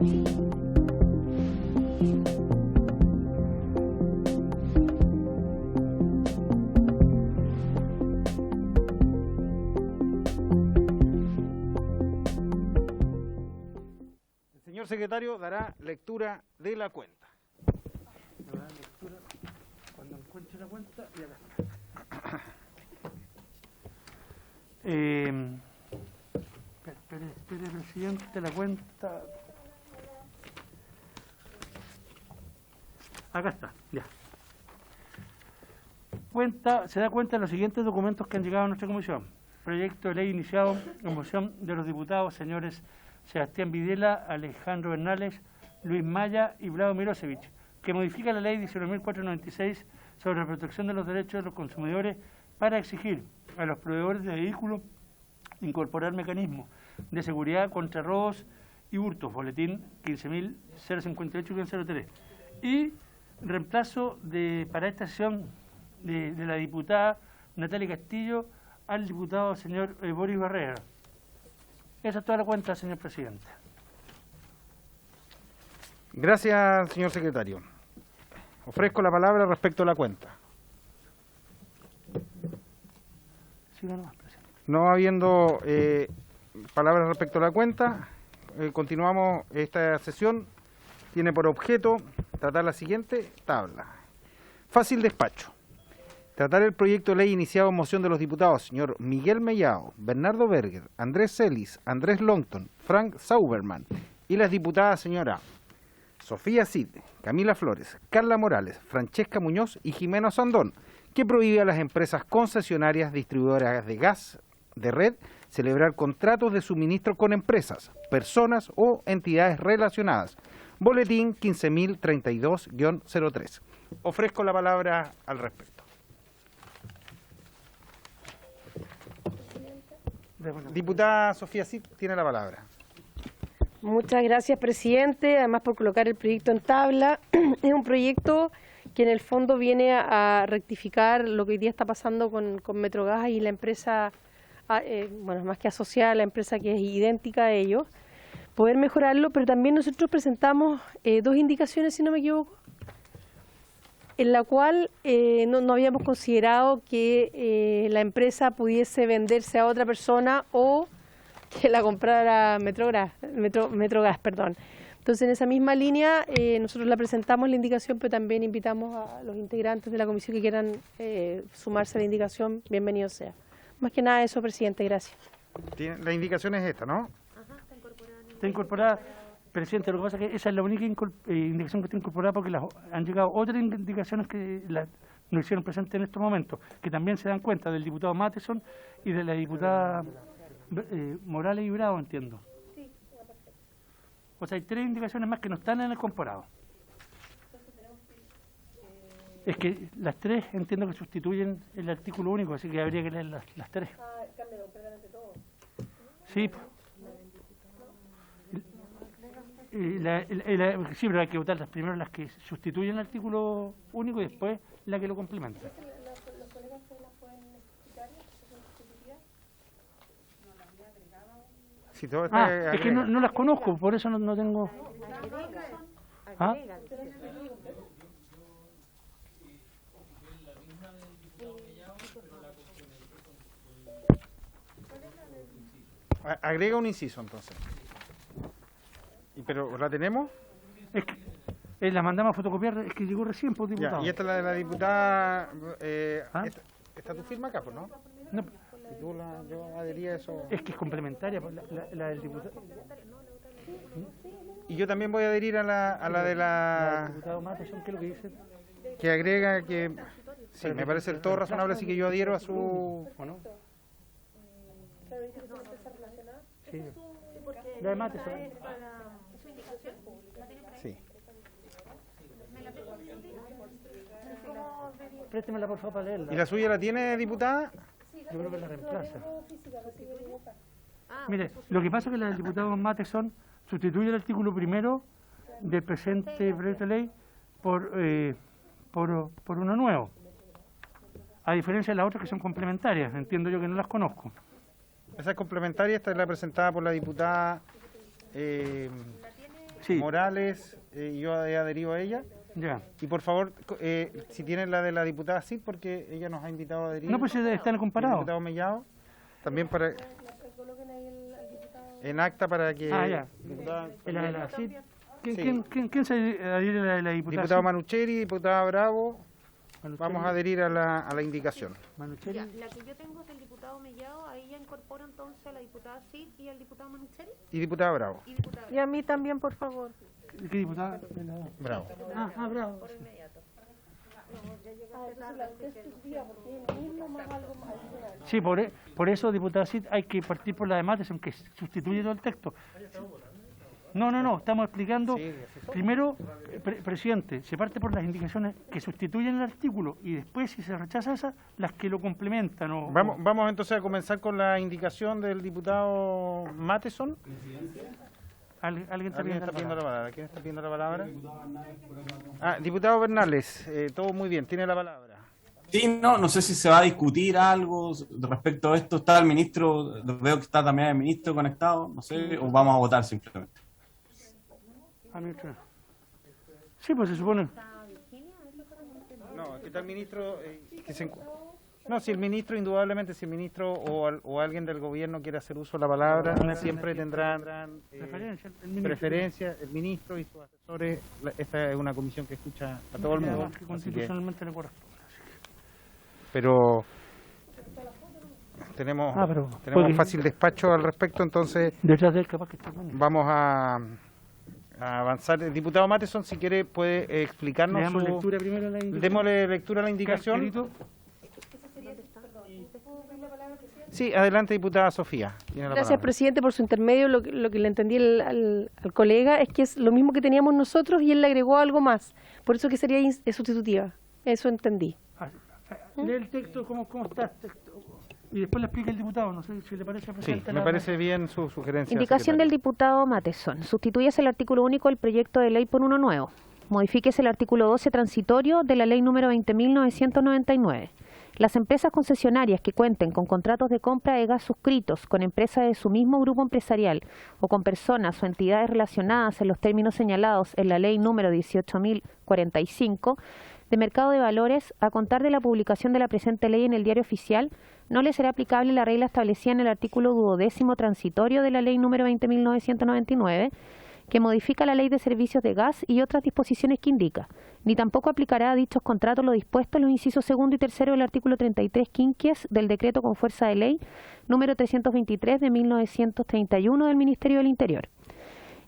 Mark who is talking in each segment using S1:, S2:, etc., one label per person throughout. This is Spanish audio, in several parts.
S1: El señor secretario dará lectura de la cuenta.
S2: Dará lectura cuando encuentre la cuenta y acá está. Espere, presidente, la cuenta. Acá está, ya. Se da cuenta de los siguientes documentos que han llegado a nuestra comisión. Proyecto de ley iniciado en moción de los diputados señores Sebastián Videla, Alejandro Bernales, Luis Maya y Vlado Mirosevic, que modifica la ley 19.496 sobre la protección de los derechos de los consumidores para exigir a los proveedores de vehículos incorporar mecanismos de seguridad contra robos y hurtos, boletín 15.058-03, y reemplazo para esta sesión de la diputada Natalia Castillo al diputado señor Boris Barrera. Esa es toda la cuenta, señor presidente.
S1: Gracias, señor secretario. Ofrezco la palabra respecto a la cuenta.
S2: Siga nomás, presidente.
S1: No habiendo palabras respecto a la cuenta, continuamos esta sesión. Tiene por objeto tratar la siguiente tabla. Fácil despacho. Tratar el proyecto de ley iniciado en moción de los diputados señor Miguel Mellado, Bernardo Berger, Andrés Celis, Andrés Longton, Frank Sauberman y las diputadas señora Sofía Cid, Camila Flores, Carla Morales, Francesca Muñoz y Jimeno Sandón, que prohíbe a las empresas concesionarias distribuidoras de gas de red celebrar contratos de suministro con empresas, personas o entidades relacionadas. Boletín 15.032-03. Ofrezco la palabra al respecto. Diputada Sofía Cid tiene la palabra.
S3: Muchas gracias, presidente, además por colocar el proyecto en tabla. Es un proyecto que en el fondo viene a rectificar lo que hoy día está pasando con Metrogas y la empresa, bueno, más que asociada, la empresa que es idéntica a ellos, poder mejorarlo, pero también nosotros presentamos dos indicaciones, si no me equivoco, en la cual no habíamos considerado que la empresa pudiese venderse a otra persona o que la comprara Metrogas. Entonces, en esa misma línea, nosotros la presentamos la indicación, pero también invitamos a los integrantes de la comisión que quieran sumarse a la indicación, bienvenido sea. Más que nada eso, presidente, gracias.
S1: La indicación es esta, ¿no?
S2: Ajá, está incorporada. Presidente, lo que pasa es que esa es la única indicación que está incorporada porque han llegado otras indicaciones que nos hicieron presentes en estos momentos, que también se dan cuenta del diputado Matheson y de la diputada Morales y Bravo, entiendo. Sí, o sea, hay tres indicaciones más que no están en el comparado. Es que las tres entiendo que sustituyen el artículo único, así que habría que leer las tres. Ah, cambia completamente todo. Sí. Sí, pero hay que votar primero las que sustituyen el artículo único y después la que lo complementa. ¿Los colegas se las pueden explicar?
S1: Si todo está
S2: es que no las conozco, por eso no tengo... ¿Ah?
S1: Agrega un inciso entonces. ¿Pero la tenemos?
S2: Es que la mandamos a fotocopiar, es que llegó recién, pues, diputado.
S1: Ya, y esta es la de la diputada... ¿Está tu firma acá, pues, no?
S2: No.
S1: ¿Y tú yo adhería a eso?
S2: Es que es complementaria, pues, la del diputado.
S1: Y yo también voy a adherir a la de la...
S2: diputado Matheson, ¿qué es lo que dice?
S1: Que agrega que... Sí, me parece del todo razonable, así que yo adhiero a su...
S2: ¿O no? Sí. La de Matheson.
S1: Sí.
S2: Préstemela por favor para leerla.
S1: ¿Y la suya la tiene, diputada?
S2: Yo creo que la reemplaza. Mire, lo que pasa es que la del diputado Matheson sustituye el artículo primero del presente proyecto de ley por uno nuevo. A diferencia de las otras que son complementarias, entiendo yo que no las conozco.
S1: Esa es complementaria, esta es la presentada por la diputada
S2: Sí.
S1: Morales, yo he adherido a ella.
S2: Ya.
S1: Y por favor, si tienen la de la diputada Cid, porque ella nos ha invitado a adherir.
S2: No, pues están comparados.
S1: El diputado Mellado, también para... En acta para que...
S2: Ya.
S1: Diputada,
S2: ¿Quién se adhiere a la diputada?
S1: diputado
S2: Cid?
S1: Manucheri, diputada Bravo,
S2: Manucheri.
S1: vamos a adherir a la indicación.
S2: Manucheri.
S4: La que yo tengo es el diputado Mellado, ahí ya incorporo entonces a la diputada Cid y al diputado Manucheri
S1: Y diputada Bravo.
S4: y diputada.
S3: Y a mí también, por favor.
S2: ¿Qué diputada?
S1: Bravo.
S2: Bravo. Sí, por eso, diputada Cid, hay que partir por la de Mates, aunque sustituye todo el texto. No, estamos explicando. Primero, presidente, se parte por las indicaciones que sustituyen el artículo y después, si se rechaza esas, las que lo complementan.
S1: Vamos entonces a comenzar con la indicación del diputado Mateson.
S2: ¿Alguien está
S1: ¿Alguien
S2: pidiendo
S1: está pidiendo
S2: la
S1: la palabra? ¿Quién está pidiendo la palabra? Diputado Bernales, todo muy bien, tiene la palabra.
S5: Sí, no sé si se va a discutir algo respecto a esto. Está el ministro, veo que está también el ministro conectado, no sé, o vamos a votar simplemente.
S2: Sí, pues se supone.
S1: No, que está el ministro... No, si el ministro, indudablemente, si el ministro o alguien del gobierno quiere hacer uso de la palabra, siempre tendrán preferencia, el ministro y sus asesores. Esta es una comisión que escucha a todo el mundo.
S2: Que constitucionalmente le corresponde.
S1: Pero tenemos fácil despacho al respecto, entonces
S2: Detrás de él, capaz que está bueno.
S1: vamos a avanzar. El diputado Mateson, si quiere, puede explicarnos
S2: Demos lectura primero a la indicación.
S1: Démosle lectura a la indicación.
S2: Casquerito.
S1: Sí, adelante, diputada Sofía. Tiene la
S3: Gracias,
S1: palabra.
S3: presidente, por su intermedio. Lo que le entendí al colega es que es lo mismo que teníamos nosotros y él le agregó algo más. Por eso que sería sustitutiva. Eso entendí.
S2: Lee el texto, ¿cómo está el texto? Y después le explica el diputado, no sé si le parece,
S1: Sí,
S2: presidente.
S1: me parece bien su sugerencia.
S6: Indicación del
S1: secretario.
S6: diputado Mateson. Sustituyese el artículo único del proyecto de ley por uno nuevo. Modifíquese el artículo 12 transitorio de la ley número 20.999. Las empresas concesionarias que cuenten con contratos de compra de gas suscritos con empresas de su mismo grupo empresarial o con personas o entidades relacionadas en los términos señalados en la ley número 18.045 de mercado de valores, a contar de la publicación de la presente ley en el diario oficial, no le será aplicable la regla establecida en el artículo 12º transitorio de la ley número 20.999, que modifica la ley de servicios de gas y otras disposiciones que indica, ni tampoco aplicará a dichos contratos lo dispuesto en los incisos segundo y tercero del artículo 33 quinquies del decreto con fuerza de ley número 323 de 1931 del Ministerio del Interior.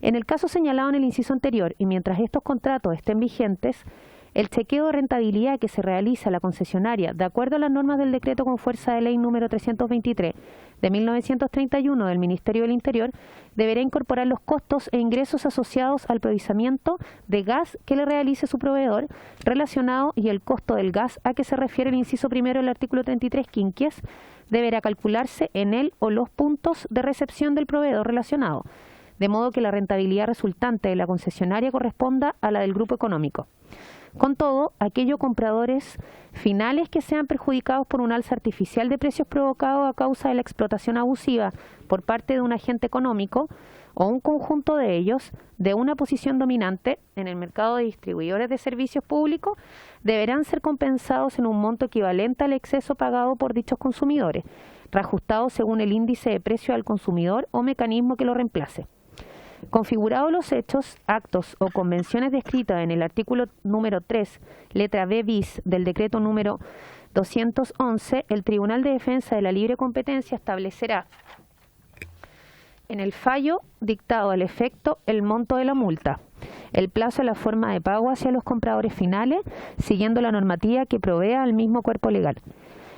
S6: En el caso señalado en el inciso anterior y mientras estos contratos estén vigentes, el chequeo de rentabilidad que se realiza a la concesionaria de acuerdo a las normas del decreto con fuerza de ley número 323 de 1931 del Ministerio del Interior deberá incorporar los costos e ingresos asociados al procesamiento de gas que le realice su proveedor relacionado y el costo del gas a que se refiere el inciso primero del artículo 33 quinquies deberá calcularse en él o los puntos de recepción del proveedor relacionado, de modo que la rentabilidad resultante de la concesionaria corresponda a la del grupo económico. Con todo, aquellos compradores finales que sean perjudicados por un alza artificial de precios provocado a causa de la explotación abusiva por parte de un agente económico o un conjunto de ellos de una posición dominante en el mercado de distribuidores de servicios públicos deberán ser compensados en un monto equivalente al exceso pagado por dichos consumidores, reajustado según el índice de precio al consumidor o mecanismo que lo reemplace. Configurados los hechos, actos o convenciones descritas en el artículo número 3, letra B bis del decreto número 211, el Tribunal de Defensa de la Libre Competencia establecerá en el fallo dictado al efecto el monto de la multa, el plazo y la forma de pago hacia los compradores finales, siguiendo la normativa que provea al mismo cuerpo legal.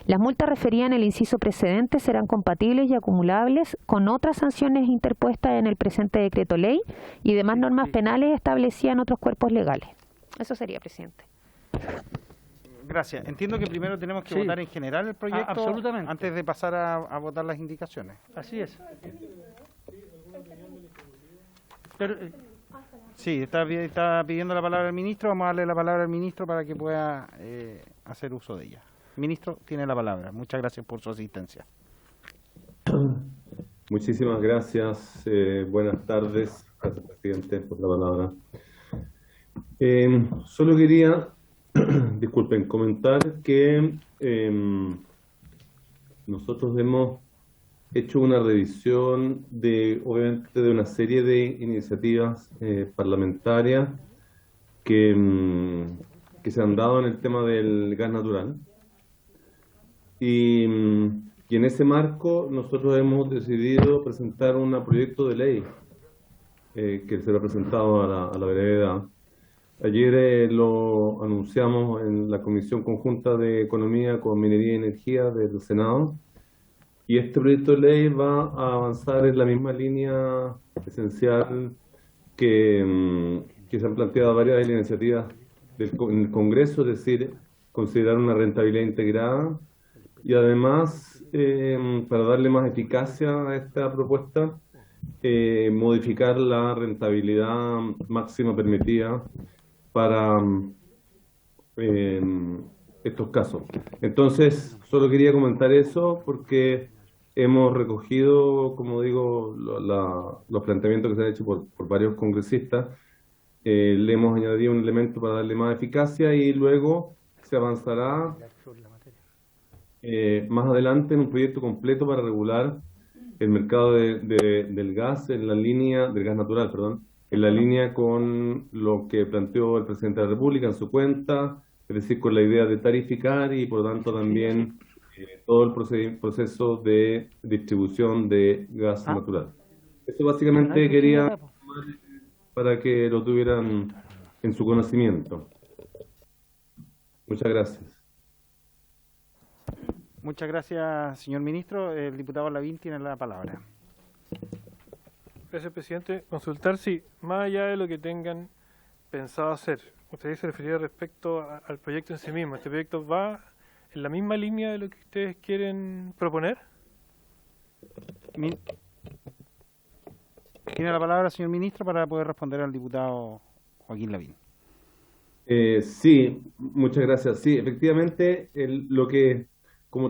S6: Las multas referidas en el inciso precedente serán compatibles y acumulables con otras sanciones interpuestas en el presente decreto ley y demás normas penales establecidas en otros cuerpos legales. Eso sería, presidente.
S1: Gracias. Entiendo que primero tenemos que votar en general el proyecto
S2: absolutamente.
S1: antes de pasar a votar las indicaciones.
S2: Así es. Pero,
S1: Sí, está pidiendo la palabra el ministro. Vamos a darle la palabra al ministro para que pueda hacer uso de ella. Ministro, tiene la palabra. Muchas gracias por su asistencia.
S7: Muchísimas gracias. Buenas tardes Gracias, presidente, por la palabra. Solo quería, disculpen, comentar que nosotros hemos hecho una revisión obviamente, de una serie de iniciativas parlamentarias que se han dado en el tema del gas natural. Y en ese marco nosotros hemos decidido presentar un proyecto de ley que será presentado a la brevedad. Ayer lo anunciamos en la Comisión Conjunta de Economía con Minería y Energía del Senado, y este proyecto de ley va a avanzar en la misma línea esencial que se han planteado varias de las iniciativas en el Congreso, es decir, considerar una rentabilidad integrada y además, para darle más eficacia a esta propuesta, modificar la rentabilidad máxima permitida para estos casos. Entonces, solo quería comentar eso porque hemos recogido, como digo, los planteamientos que se han hecho por varios congresistas. Le hemos añadido un elemento para darle más eficacia y luego se avanzará más adelante en un proyecto completo para regular el mercado del gas en la línea, del gas natural, perdón, en la línea con lo que planteó el presidente de la República en su cuenta, es decir, con la idea de tarificar y por lo tanto también todo el proceso de distribución de gas natural. Eso básicamente quería para que lo tuvieran en su conocimiento. Muchas gracias.
S1: Muchas gracias, señor ministro. El diputado Lavín tiene la palabra.
S8: Gracias, presidente. Consultar si, más allá de lo que tengan pensado hacer, usted se refería respecto al proyecto en sí mismo. ¿Este proyecto va en la misma línea de lo que ustedes quieren proponer?
S1: Tiene la palabra, señor ministro, para poder responder al diputado Joaquín Lavín.
S7: Sí, muchas gracias. Sí, efectivamente,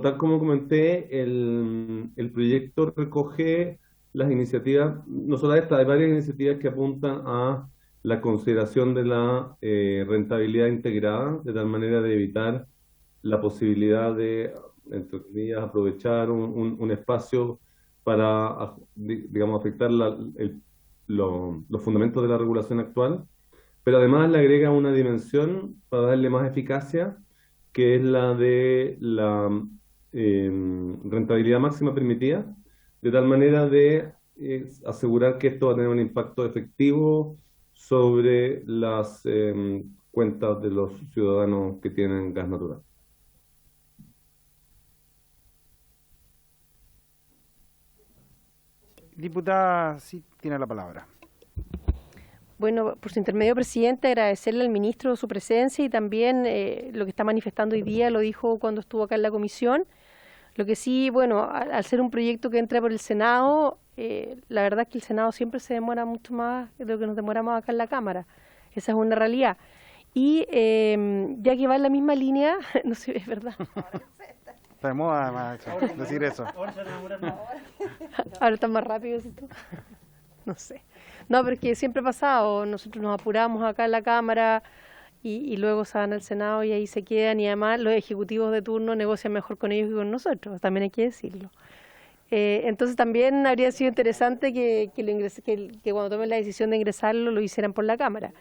S7: tal como comenté, el proyecto recoge las iniciativas, no solo esta, hay varias iniciativas que apuntan a la consideración de la rentabilidad integrada, de tal manera de evitar la posibilidad de, entre comillas, aprovechar un espacio para, digamos, afectar los fundamentos de la regulación actual, pero además le agrega una dimensión para darle más eficacia, que es la de la rentabilidad máxima permitida, de tal manera de asegurar que esto va a tener un impacto efectivo sobre las cuentas de los ciudadanos que tienen gas natural.
S1: Diputada, sí, tiene la palabra.
S3: Bueno, por su intermedio, presidente, agradecerle al ministro su presencia y también lo que está manifestando hoy día, lo dijo cuando estuvo acá en la comisión. Lo que sí, bueno, al ser un proyecto que entra por el Senado, la verdad es que el Senado siempre se demora mucho más de lo que nos demoramos acá en la Cámara. Esa es una realidad. Y ya que va en la misma línea, no sé, es verdad.
S1: Está de moda decir eso.
S3: Ahora está más rápido, ¿sí tú? No sé. No, pero es que siempre ha pasado. Nosotros nos apuramos acá en la Cámara y luego se van al Senado y ahí se quedan. Y además los ejecutivos de turno negocian mejor con ellos que con nosotros. También hay que decirlo. Entonces también habría sido interesante que cuando tomen la decisión de ingresarlo lo hicieran por la Cámara.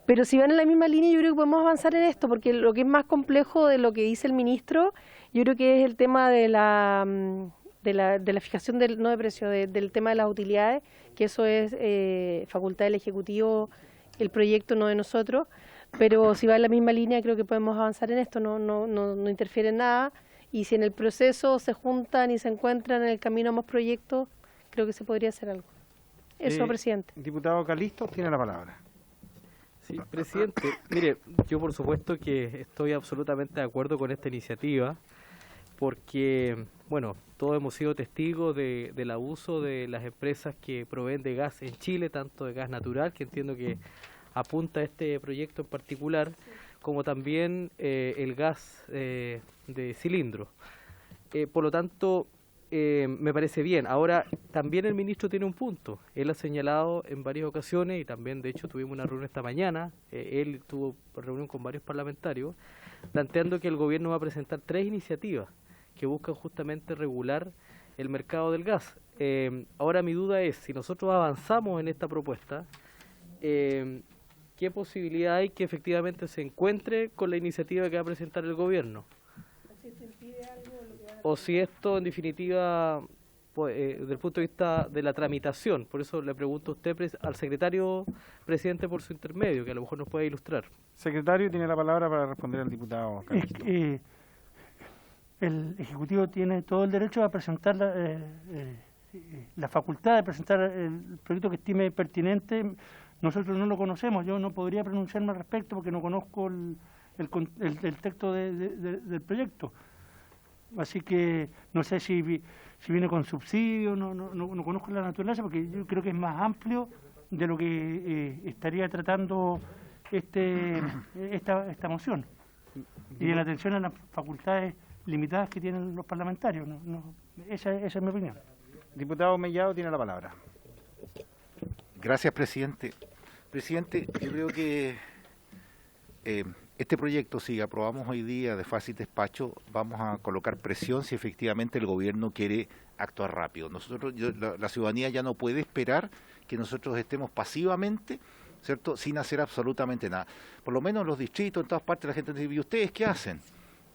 S3: Pero si van en la misma línea, yo creo que podemos avanzar en esto, porque lo que es más complejo de lo que dice el ministro, yo creo que es el tema de la fijación no de precio, del tema de las utilidades, que eso es facultad del Ejecutivo, el proyecto no de nosotros, pero si va en la misma línea creo que podemos avanzar en esto, no interfiere en nada, y si en el proceso se juntan y se encuentran en el camino a más proyectos, creo que se podría hacer algo. Eso, presidente.
S1: Diputado Calisto, tiene la palabra.
S9: Sí, presidente, mire, yo por supuesto que estoy absolutamente de acuerdo con esta iniciativa, porque, bueno, todos hemos sido testigos del abuso de las empresas que proveen de gas en Chile, tanto de gas natural, que entiendo que apunta a este proyecto en particular, como también el gas de cilindro. Por lo tanto, me parece bien. Ahora, también el ministro tiene un punto. Él ha señalado en varias ocasiones, y también de hecho tuvimos una reunión esta mañana, él tuvo reunión con varios parlamentarios, planteando que el gobierno va a presentar 3 iniciativas que buscan justamente regular el mercado del gas. Ahora mi duda es, si nosotros avanzamos en esta propuesta, ¿qué posibilidad hay que efectivamente se encuentre con la iniciativa que va a presentar el gobierno? O si esto, en definitiva, pues, desde el punto de vista de la tramitación, por eso le pregunto a usted, al secretario presidente, por su intermedio, que a lo mejor nos puede ilustrar.
S1: Secretario, tiene la palabra para responder al diputado Calisto.
S2: El Ejecutivo tiene todo el derecho a presentar la facultad de presentar el proyecto que estime pertinente. Nosotros no lo conocemos, yo no podría pronunciarme al respecto porque no conozco el texto del proyecto. Así que no sé si viene con subsidio, no conozco la naturaleza, porque yo creo que es más amplio de lo que estaría tratando esta moción. Y en atención a las facultades limitadas que tienen los parlamentarios. Esa es mi opinión.
S1: Diputado Mellado tiene la palabra.
S10: Gracias, presidente. Presidente, yo creo que este proyecto, si aprobamos hoy día de fácil despacho, vamos a colocar presión si efectivamente el gobierno quiere actuar rápido. La ciudadanía ya no puede esperar que nosotros estemos pasivamente, ¿cierto?, sin hacer absolutamente nada. Por lo menos en los distritos, en todas partes, la gente dice, ¿y ustedes qué hacen?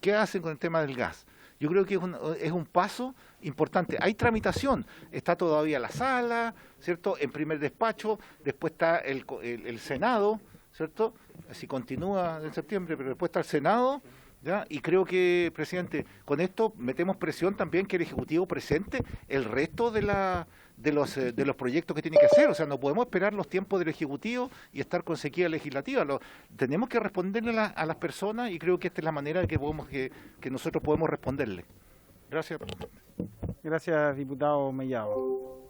S10: ¿Qué hacen con el tema del gas? Yo creo que es un paso importante. Hay tramitación, está todavía la sala, ¿cierto?, en primer despacho, después está el Senado, ¿cierto?, si continúa en septiembre, pero después está el Senado, ¿ya? Y creo que, presidente, con esto metemos presión también que el Ejecutivo presente el resto de los proyectos que tiene que hacer. O sea, no podemos esperar los tiempos del Ejecutivo y estar con sequía legislativa. Tenemos que responderle a las personas y creo que esta es la manera que nosotros podemos responderle. Gracias.
S1: Gracias, diputado Mellado.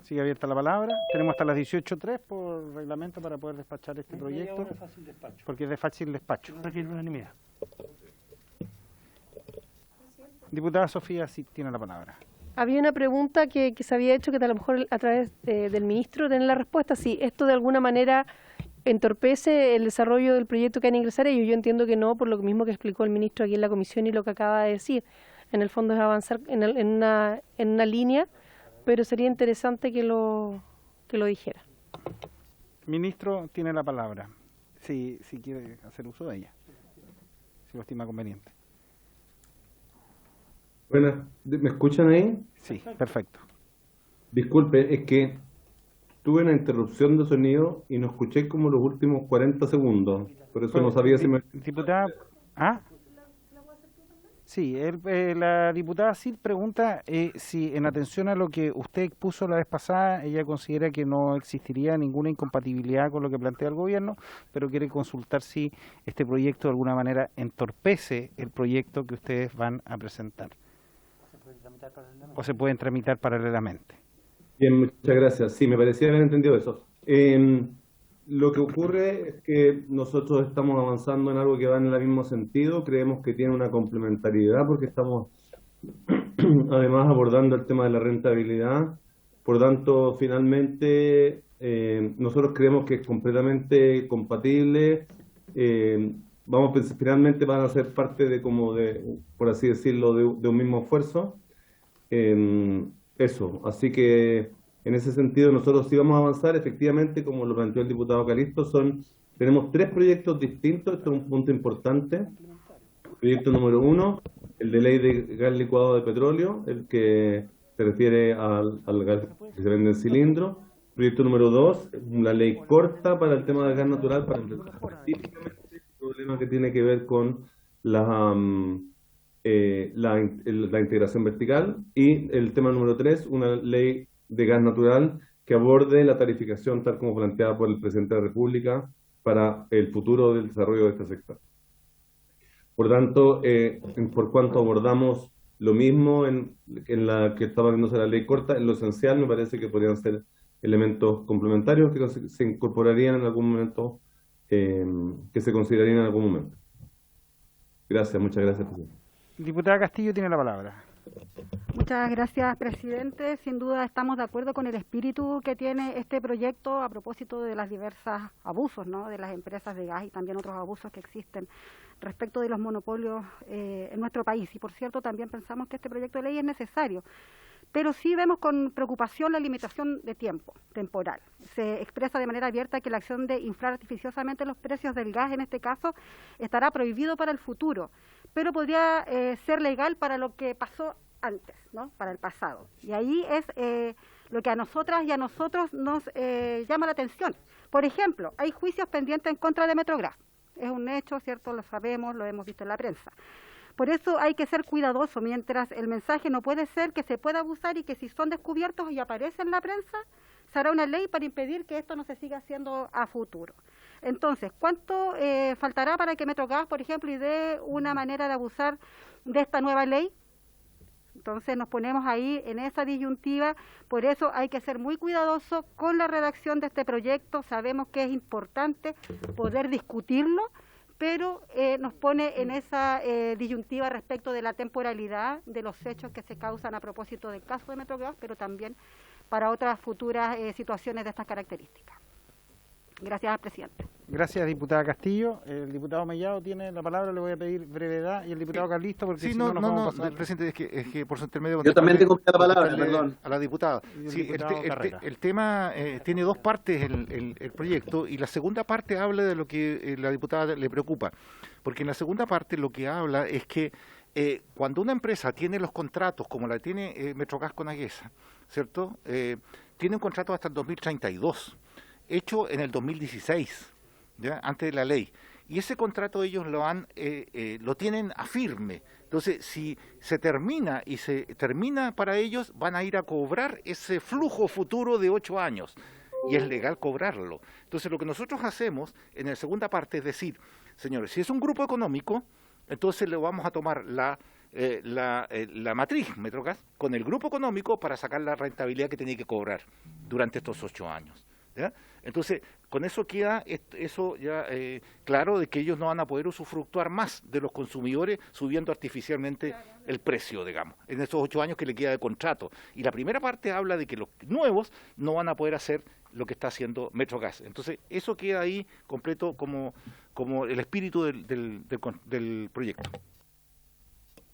S1: Sigue abierta la palabra. Tenemos hasta las 18:03 por reglamento para poder despachar este proyecto. Porque es de fácil despacho.
S2: No requiere unanimidad.
S1: Diputada Sofía, sí tiene la palabra.
S3: Había una pregunta que se había hecho, que a lo mejor a través del ministro tener la respuesta. Si esto de alguna manera entorpece el desarrollo del proyecto que van a ingresar ellos. Yo entiendo que no, por lo mismo que explicó el ministro aquí en la comisión y lo que acaba de decir. En el fondo es avanzar en una línea, pero sería interesante que lo dijera.
S1: Ministro, tiene la palabra, si quiere hacer uso de ella, si lo estima conveniente.
S7: Buenas, ¿me escuchan ahí?
S1: Sí, perfecto.
S7: Disculpe, es que tuve una interrupción de sonido y no escuché como los últimos 40 segundos, por eso no sabía si me...
S1: Diputada, ¿ah? Sí, la diputada Sil pregunta si en atención a lo que usted expuso la vez pasada, ella considera que no existiría ninguna incompatibilidad con lo que plantea el gobierno, pero quiere consultar si este proyecto de alguna manera entorpece el proyecto que ustedes van a presentar. ¿O se pueden tramitar paralelamente?
S7: Bien, muchas gracias. Sí, me parecía haber entendido eso. Lo que ocurre es que nosotros estamos avanzando en algo que va en el mismo sentido, creemos que tiene una complementariedad porque estamos además abordando el tema de la rentabilidad, por tanto finalmente nosotros creemos que es completamente compatible, finalmente van a ser parte de por así decirlo, de un mismo esfuerzo, eso, así que en ese sentido, nosotros sí vamos a avanzar, efectivamente, como lo planteó el diputado Calisto, tenemos 3 proyectos distintos, esto es un punto importante. Proyecto número 1, el de ley de gas licuado de petróleo, el que se refiere al gas que se vende en cilindro. Proyecto número 2, la ley corta para el tema del gas natural, para empezar específicamente el problema que tiene que ver con la integración vertical. Y el tema número 3, una ley de gas natural que aborde la tarificación tal como planteada por el presidente de la República para el futuro del desarrollo de este sector. Por tanto, por cuanto abordamos lo mismo en la que estaba viéndose la ley corta, en lo esencial me parece que podrían ser elementos complementarios que se incorporarían en algún momento, que se considerarían en algún momento. Gracias, muchas gracias, presidente.
S1: Diputada Castillo tiene la palabra.
S11: Muchas gracias, presidente. Sin duda estamos de acuerdo con el espíritu que tiene este proyecto a propósito de los diversos abusos, ¿no?, de las empresas de gas y también otros abusos que existen respecto de los monopolios en nuestro país. Y por cierto, también pensamos que este proyecto de ley es necesario. Pero sí vemos con preocupación la limitación de tiempo temporal. Se expresa de manera abierta que la acción de inflar artificiosamente los precios del gas, en este caso, estará prohibido para el futuro, pero podría ser legal para lo que pasó antes, ¿no?, para el pasado. Y ahí es lo que a nosotras y a nosotros nos llama la atención. Por ejemplo, hay juicios pendientes en contra de Metrogas. Es un hecho, ¿cierto? Lo sabemos, lo hemos visto en la prensa. Por eso hay que ser cuidadoso, mientras el mensaje no puede ser que se pueda abusar y que si son descubiertos y aparecen en la prensa, se hará una ley para impedir que esto no se siga haciendo a futuro. Entonces, ¿cuánto faltará para que Metrogas, por ejemplo, idee una manera de abusar de esta nueva ley? Entonces nos ponemos ahí en esa disyuntiva, por eso hay que ser muy cuidadoso con la redacción de este proyecto. Sabemos que es importante poder discutirlo, pero nos pone en esa disyuntiva respecto de la temporalidad de los hechos que se causan a propósito del caso de Metrogas, pero también para otras futuras situaciones de estas características. Gracias, presidente.
S1: Gracias, diputada Castillo. El diputado Mellado tiene la palabra, le voy a pedir brevedad, y el diputado Carlisto, porque
S10: sí,
S1: si no nos vamos a pasar.
S10: Presidente, es que por su intermedio...
S12: Yo también tengo la palabra, perdón.
S10: A la diputada. Sí, el tema tiene dos partes, el proyecto, y la segunda parte habla de lo que la diputada le preocupa, porque en la segunda parte lo que habla es que cuando una empresa tiene los contratos, como la tiene Metrogas con Aguesa, ¿cierto? Tiene un contrato hasta el 2032, hecho en el 2016, ¿ya?, antes de la ley. Y ese contrato ellos lo tienen a firme. Entonces, si se termina y se termina para ellos, van a ir a cobrar ese flujo futuro de 8 años. Y es legal cobrarlo. Entonces, lo que nosotros hacemos en la segunda parte es decir, señores, si es un grupo económico, entonces le vamos a tomar la matriz Metrogas con el grupo económico para sacar la rentabilidad que tenía que cobrar durante estos 8 años. ¿Ya? Entonces, con eso queda eso ya claro de que ellos no van a poder usufructuar más de los consumidores subiendo artificialmente el precio, digamos, en esos 8 años que le queda de contrato. Y la primera parte habla de que los nuevos no van a poder hacer lo que está haciendo Metrogas. Entonces, eso queda ahí completo como el espíritu del proyecto.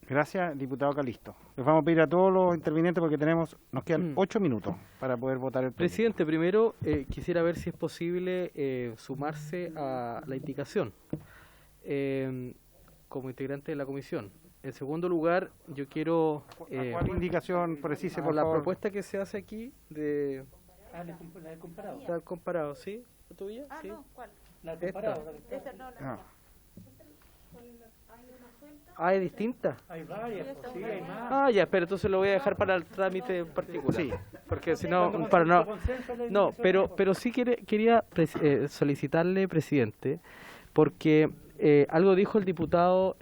S1: Gracias, diputado Calisto. Les vamos a pedir a todos los intervinientes, porque nos quedan 8 minutos para poder votar el proyecto.
S9: Presidente, primero quisiera ver si es posible sumarse a la indicación como integrante de la comisión. En segundo lugar, yo quiero...
S1: ¿Cuál indicación precise, por
S9: la
S1: favor?
S9: propuesta que se hace aquí de...
S2: la del comparado.
S9: La del comparado, ¿sí? ¿La tuya? Sí.
S4: No, ¿cuál?
S2: La del comparado.
S4: Esa no,
S9: ¿Es distinta?
S2: Hay varias, sí, hay más.
S9: Ya, pero entonces lo voy a dejar para el trámite en particular. Sí, porque si no, para no... No, pero sí quería solicitarle, presidente, porque algo dijo el diputado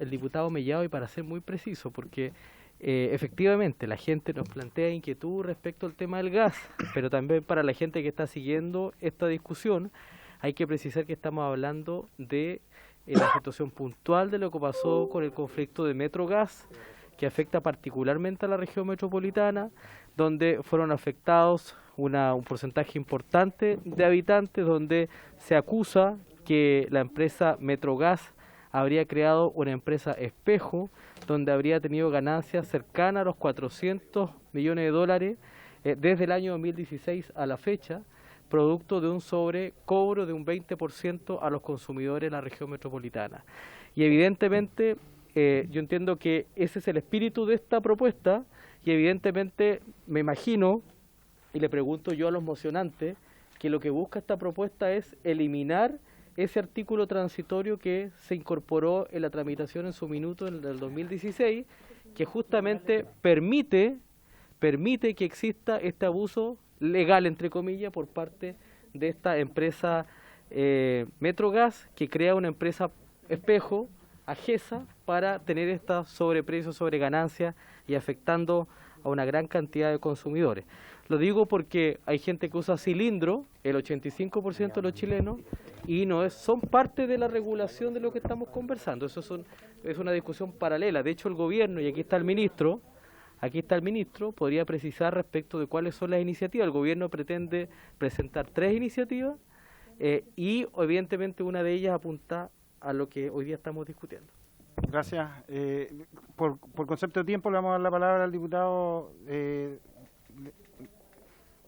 S9: Mellado, y para ser muy preciso, porque efectivamente la gente nos plantea inquietud respecto al tema del gas, pero también para la gente que está siguiendo esta discusión, hay que precisar que estamos hablando de la situación puntual de lo que pasó con el conflicto de Metrogas, que afecta particularmente a la región metropolitana, donde fueron afectados un porcentaje importante de habitantes, donde se acusa que la empresa Metrogas habría creado una empresa espejo, donde habría tenido ganancias cercanas a los 400 millones de dólares desde el año 2016 a la fecha, producto de un sobrecobro de un 20% a los consumidores de la región metropolitana. Y evidentemente yo entiendo que ese es el espíritu de esta propuesta, y evidentemente me imagino, y le pregunto yo a los mocionantes, que lo que busca esta propuesta es eliminar ese artículo transitorio que se incorporó en la tramitación en su minuto en el 2016, que justamente permite que exista este abuso legal, entre comillas, por parte de esta empresa Metrogas, que crea una empresa espejo, Agesa, para tener esta sobreprecio, sobreganancia, y afectando a una gran cantidad de consumidores. Lo digo porque hay gente que usa cilindro, el 85% de los chilenos, y son parte de la regulación de lo que estamos conversando. Eso es una discusión paralela. De hecho, el gobierno, y aquí está el ministro, Aquí está el ministro, podría precisar respecto de cuáles son las iniciativas. El gobierno pretende presentar 3 iniciativas y evidentemente una de ellas apunta a lo que hoy día estamos discutiendo.
S1: Gracias. Por concepto de tiempo le vamos a dar la palabra al diputado de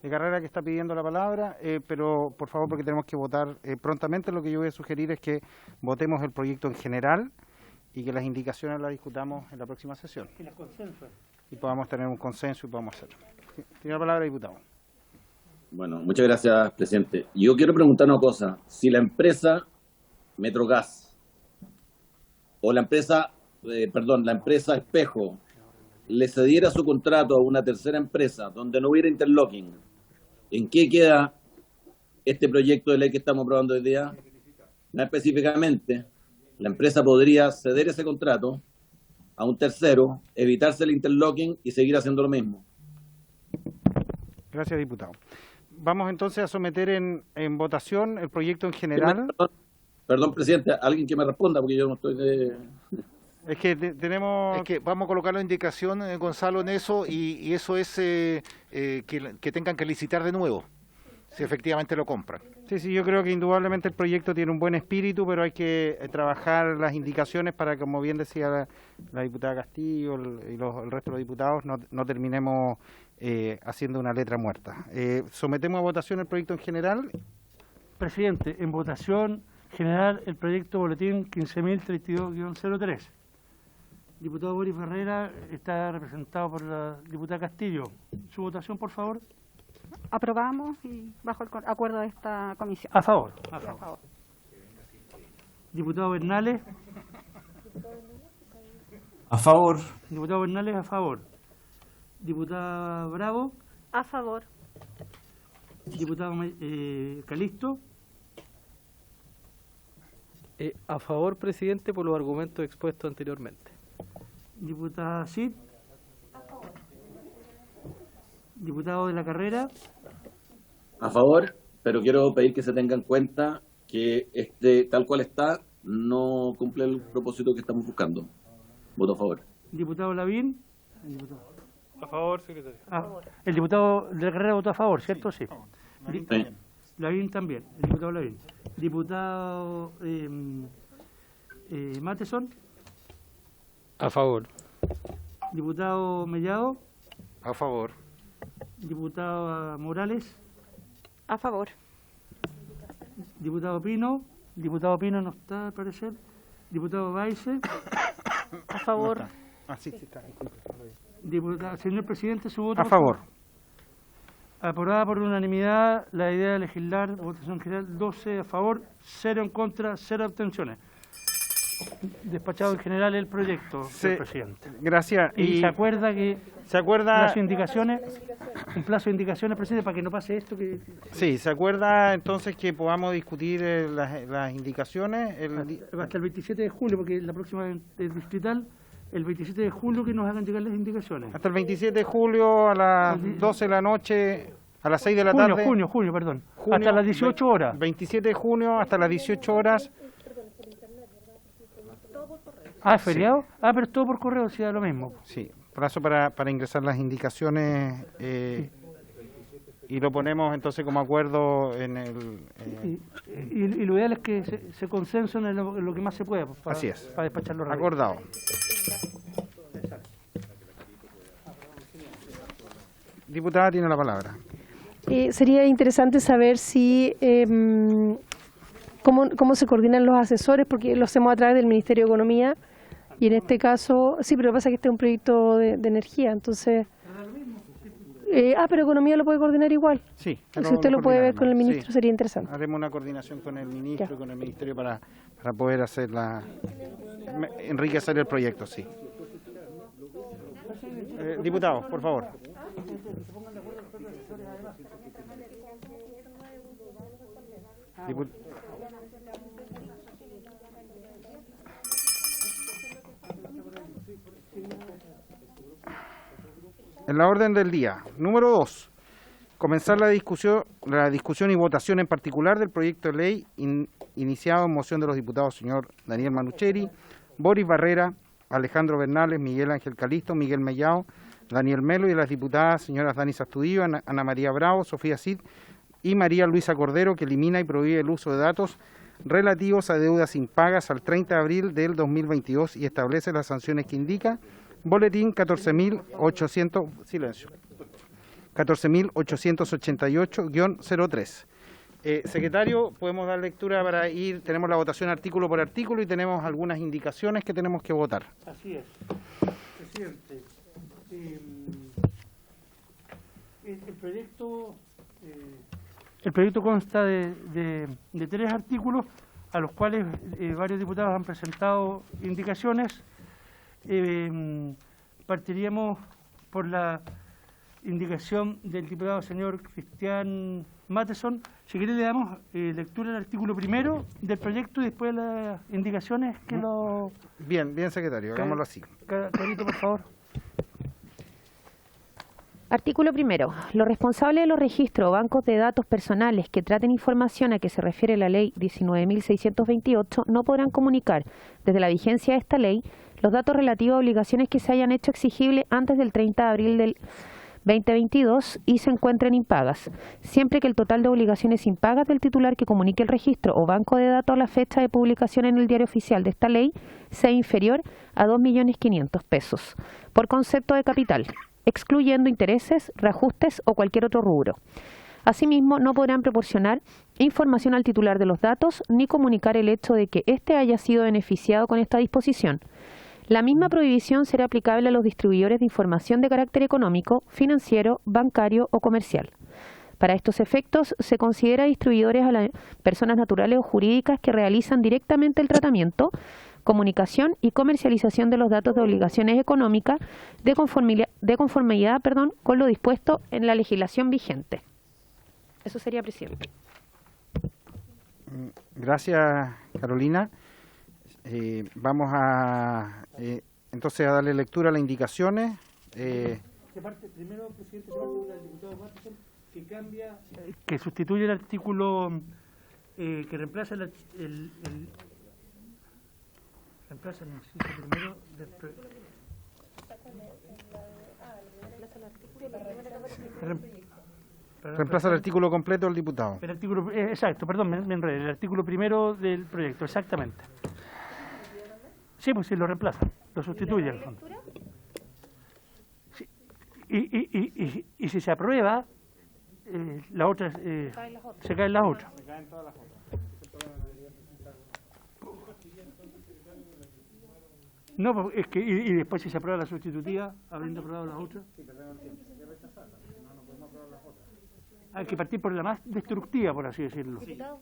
S1: Carrera que está pidiendo la palabra, pero por favor, porque tenemos que votar prontamente, lo que yo voy a sugerir es que votemos el proyecto en general y que las indicaciones las discutamos en la próxima sesión.
S2: Y los consensos.
S1: Y podamos tener un consenso y podamos hacerlo. Tiene la palabra, diputado.
S12: Bueno, muchas gracias, presidente. Yo quiero preguntar una cosa. Si la empresa Metrogas o la empresa Espejo le cediera su contrato a una tercera empresa donde no hubiera interlocking, ¿en qué queda este proyecto de ley que estamos aprobando hoy día? Más específicamente, la empresa podría ceder ese contrato a un tercero, evitarse el interlocking y seguir haciendo lo mismo.
S1: Gracias, diputado. Vamos entonces a someter en votación el proyecto en general.
S12: Perdón, presidente, alguien que me responda porque yo no estoy de...
S1: Es que tenemos...
S10: Es que vamos a colocar la indicación, Gonzalo, en eso, y eso es que tengan que licitar de nuevo, si efectivamente lo compran.
S1: Sí, yo creo que indudablemente el proyecto tiene un buen espíritu, pero hay que trabajar las indicaciones para, como bien decía la diputada Castillo y el resto de los diputados, no terminemos haciendo una letra muerta. Sometemos a votación el proyecto en general.
S2: Presidente, en votación general el proyecto boletín 15.032-03. Diputado Boris Barrera está representado por la diputada Castillo. Su votación, por favor.
S11: Aprobamos y bajo el acuerdo de esta comisión.
S2: A favor. A favor. Diputado Bernales.
S5: A favor.
S2: Diputado Bernales, a favor. Diputada Bravo.
S4: A favor.
S2: Diputado Calisto.
S9: A favor, presidente, por los argumentos expuestos anteriormente.
S2: Diputada Cid. A favor. Diputado de la Carrera.
S12: A favor, pero quiero pedir que se tenga en cuenta que tal cual está, no cumple el propósito que estamos buscando. Voto a favor.
S2: Diputado Lavín.
S8: A favor, secretario.
S2: El diputado de la Carrera votó a favor, ¿cierto? Sí.
S12: Sí.
S2: Lavín también, el diputado Lavín. Diputado Mateson.
S9: A favor.
S2: Diputado Mellado.
S10: A favor.
S2: Diputado Morales.
S4: A favor.
S2: Diputado Pino. Diputado Pino no está, al parecer. Diputado Baise.
S4: A favor.
S1: Sí está.
S2: Diputado, señor presidente, su voto.
S1: A favor.
S2: Aprobada por unanimidad la idea de legislar, votación general 12 a favor, 0 en contra, 0 abstenciones. Despachado en general el proyecto, señor presidente.
S1: Gracias.
S2: Y se acuerda que plazo de indicaciones, un plazo de indicaciones, presidente, para que no pase esto que...
S1: Sí, se acuerda entonces que podamos discutir las indicaciones
S2: hasta el 27 de julio, porque la próxima es distrital, el 27 de julio que nos hagan llegar las indicaciones.
S1: Hasta el 27 de julio a las 12 de la noche, a las 6 de la tarde.
S2: Junio, perdón. Hasta las 18 horas.
S1: 27 de junio hasta las 18 horas.
S2: ¿Es feriado? Sí. Pero es todo por correo, sí, da lo mismo.
S1: Sí, plazo para ingresar las indicaciones y lo ponemos entonces como acuerdo en el...
S2: Y lo ideal es que se consensen en lo que más se pueda.
S1: Así es.
S2: Para despacharlo rápido.
S1: Acordado. Diputada, tiene la palabra.
S3: Sería interesante saber si cómo se coordinan los asesores, porque lo hacemos a través del Ministerio de Economía y en este caso, sí, pero lo que pasa es que este es un proyecto de energía, entonces... pero Economía lo puede coordinar igual.
S1: Sí.
S3: Si usted lo puede ver con el ministro, sería interesante.
S1: Haremos una coordinación con el ministro y con el ministerio para poder hacer enriquecer el proyecto, sí. Diputado, por favor. En la orden del día, número 2, comenzar la discusión y votación en particular del proyecto de ley iniciado en moción de los diputados señor Daniel Manucheri, Boris Barrera, Alejandro Bernales, Miguel Ángel Calisto, Miguel Mellado, Daniel Melo, y de las diputadas señoras Dani Sastudillo, Ana María Bravo, Sofía Cid y María Luisa Cordero, que elimina y prohíbe el uso de datos relativos a deudas impagas al 30 de abril del 2022 y establece las sanciones que indica Boletín 14.888-03. Secretario, podemos dar lectura para ir, tenemos la votación artículo por artículo y tenemos algunas indicaciones que tenemos que votar.
S2: Así es. Presidente, el proyecto consta de 3 artículos a los cuales varios diputados han presentado indicaciones. Partiríamos por la indicación del diputado señor Cristian Matheson. Si quiere le damos lectura al artículo primero del proyecto y después las indicaciones que lo...
S1: Bien, secretario, hagámoslo así.
S2: Carito, por favor.
S6: Artículo primero. Los responsables de los registros o bancos de datos personales que traten información a que se refiere la Ley 19.628 no podrán comunicar, desde la vigencia de esta ley, los datos relativos a obligaciones que se hayan hecho exigibles antes del 30 de abril del 2022 y se encuentren impagas, siempre que el total de obligaciones impagas del titular que comunique el registro o banco de datos a la fecha de publicación en el diario oficial de esta ley sea inferior a 2.500.000 pesos, por concepto de capital, excluyendo intereses, reajustes o cualquier otro rubro. Asimismo, no podrán proporcionar información al titular de los datos ni comunicar el hecho de que éste haya sido beneficiado con esta disposición. La misma prohibición será aplicable a los distribuidores de información de carácter económico, financiero, bancario o comercial. Para estos efectos, se considera distribuidores a las personas naturales o jurídicas que realizan directamente el tratamiento, comunicación y comercialización de los datos de obligaciones económicas de conformidad con lo dispuesto en la legislación vigente. Eso sería, presidente.
S1: Gracias, Carolina. Vamos a entonces a darle lectura a las indicaciones.
S2: Primero, presidente, el diputado Matheson, que cambia, que sustituye el artículo que reemplaza el inciso primero del
S1: Reemplaza el artículo completo del diputado.
S2: El artículo, exacto, perdón, me enredé. El artículo primero del proyecto, exactamente. Sí, pues sí, lo reemplaza, lo sustituye al fondo. Sí. Y si se aprueba, la otra, se caen las otras. No, pues, es que, y después si se aprueba la sustitutiva, habiendo aprobado las otras. Hay que partir por la más destructiva, por así decirlo.
S4: Diputado,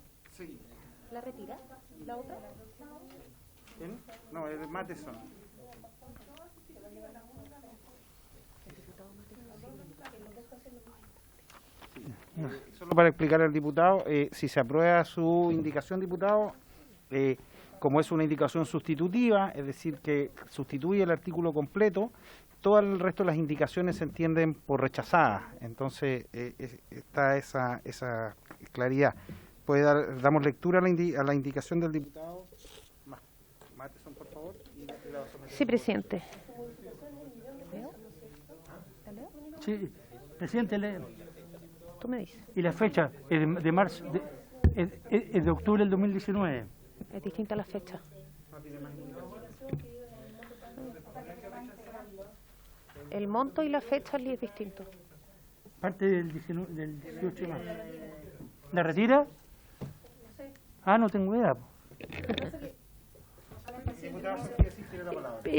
S4: ¿la retira? ¿La otra?
S1: ¿Quién? No, el Matheson. Solo para explicar al diputado, si se aprueba su indicación, diputado, como es una indicación sustitutiva, es decir, que sustituye el artículo completo, todo el resto de las indicaciones se entienden por rechazadas. Entonces, está esa claridad. Damos lectura a la indicación del diputado Matheson, por favor.
S6: Sí, presidente.
S2: Sí, presidente,
S6: tú me dices.
S2: Y la fecha es de marzo, es de octubre del 2019.
S6: Es distinta la fecha. El monto y la fecha es distinto.
S2: Parte del 18 de marzo. ¿La retira? Ah, no tengo idea.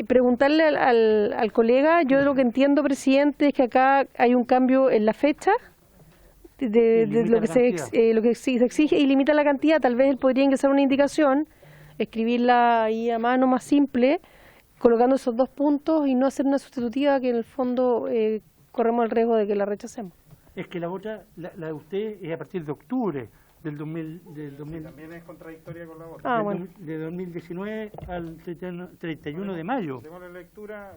S3: Preguntarle al colega, yo lo que entiendo, presidente, es que acá hay un cambio en la fecha de lo que se exige y limita la cantidad. Tal vez él podría ingresar una indicación, escribirla ahí a mano más simple, colocando esos 2 puntos y no hacer una sustitutiva que en el fondo corremos el riesgo de que la rechacemos.
S2: Es que la otra, la de usted es a partir de octubre del 2000.
S1: También es contradictoria con la otra.
S3: Bueno.
S2: De 2019 al 31 de mayo.
S1: Démosle lectura.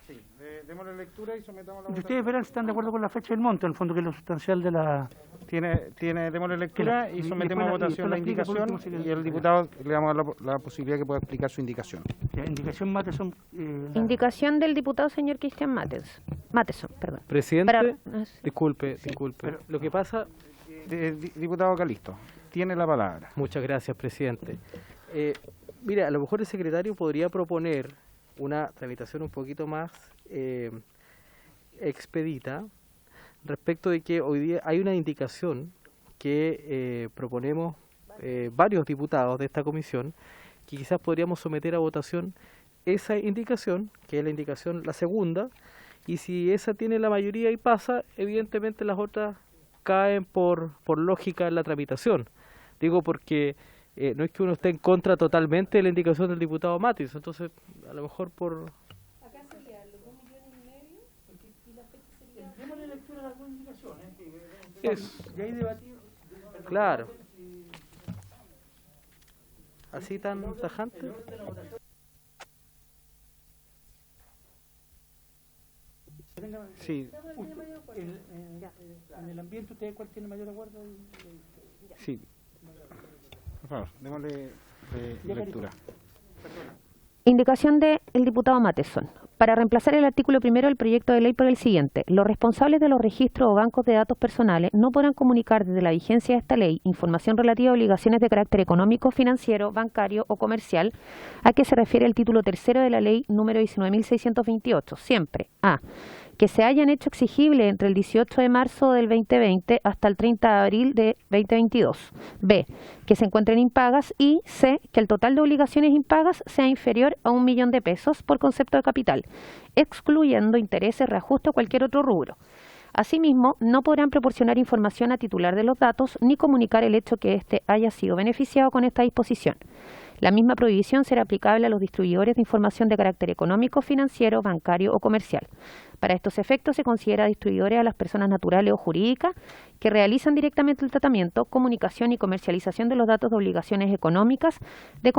S1: Sí, démosle lectura y sometamos la votación.
S2: Ustedes verán si están de acuerdo con la fecha del monto, en el fondo, que es lo sustancial de la...
S1: Démosle lectura y sometemos a votación la indicación y el diputado le damos la posibilidad que pueda explicar su indicación.
S2: Indicación Matheson.
S6: Indicación del diputado señor Cristian Matheson, perdón.
S9: Presidente, disculpe. Lo que pasa...
S1: Diputado Calisto, tiene la palabra.
S9: Muchas gracias, presidente. Mire, a lo mejor el secretario podría proponer una tramitación un poquito más expedita respecto de que hoy día hay una indicación que proponemos varios diputados de esta comisión, que quizás podríamos someter a votación esa indicación, que es la indicación la segunda, y si esa tiene la mayoría y pasa, evidentemente las otras caen por lógica en la tramitación. Digo porque no es que uno esté en contra totalmente de la indicación del diputado Matis, entonces a lo mejor por...
S2: Acá sería los 2,5 millones y la fecha sería... Démosle lectura a las dos indicaciones. Ya hay debatido.
S9: Claro. Así tan tajante.
S1: Sí.
S2: En el ambiente, ¿usted cuál tiene mayor acuerdo?
S1: Sí. Por favor, démosle lectura.
S6: Indicación del diputado Matheson. Para reemplazar el artículo 1 del proyecto de ley por el siguiente: los responsables de los registros o bancos de datos personales no podrán comunicar desde la vigencia de esta ley información relativa a obligaciones de carácter económico, financiero, bancario o comercial a que se refiere el título 3 de la ley número 19.628, siempre a que se hayan hecho exigibles entre el 18 de marzo del 2020 hasta el 30 de abril de 2022. B, que se encuentren impagas. Y C, que el total de obligaciones impagas sea inferior a 1 millón de pesos por concepto de capital, excluyendo intereses, reajuste o cualquier otro rubro. Asimismo, no podrán proporcionar información a titular de los datos ni comunicar el hecho que éste haya sido beneficiado con esta disposición. La misma prohibición será aplicable a los distribuidores de información de carácter económico, financiero, bancario o comercial. Para estos efectos se considera distribuidores a las personas naturales o jurídicas que realizan directamente el tratamiento, comunicación y comercialización de los datos de obligaciones económicas de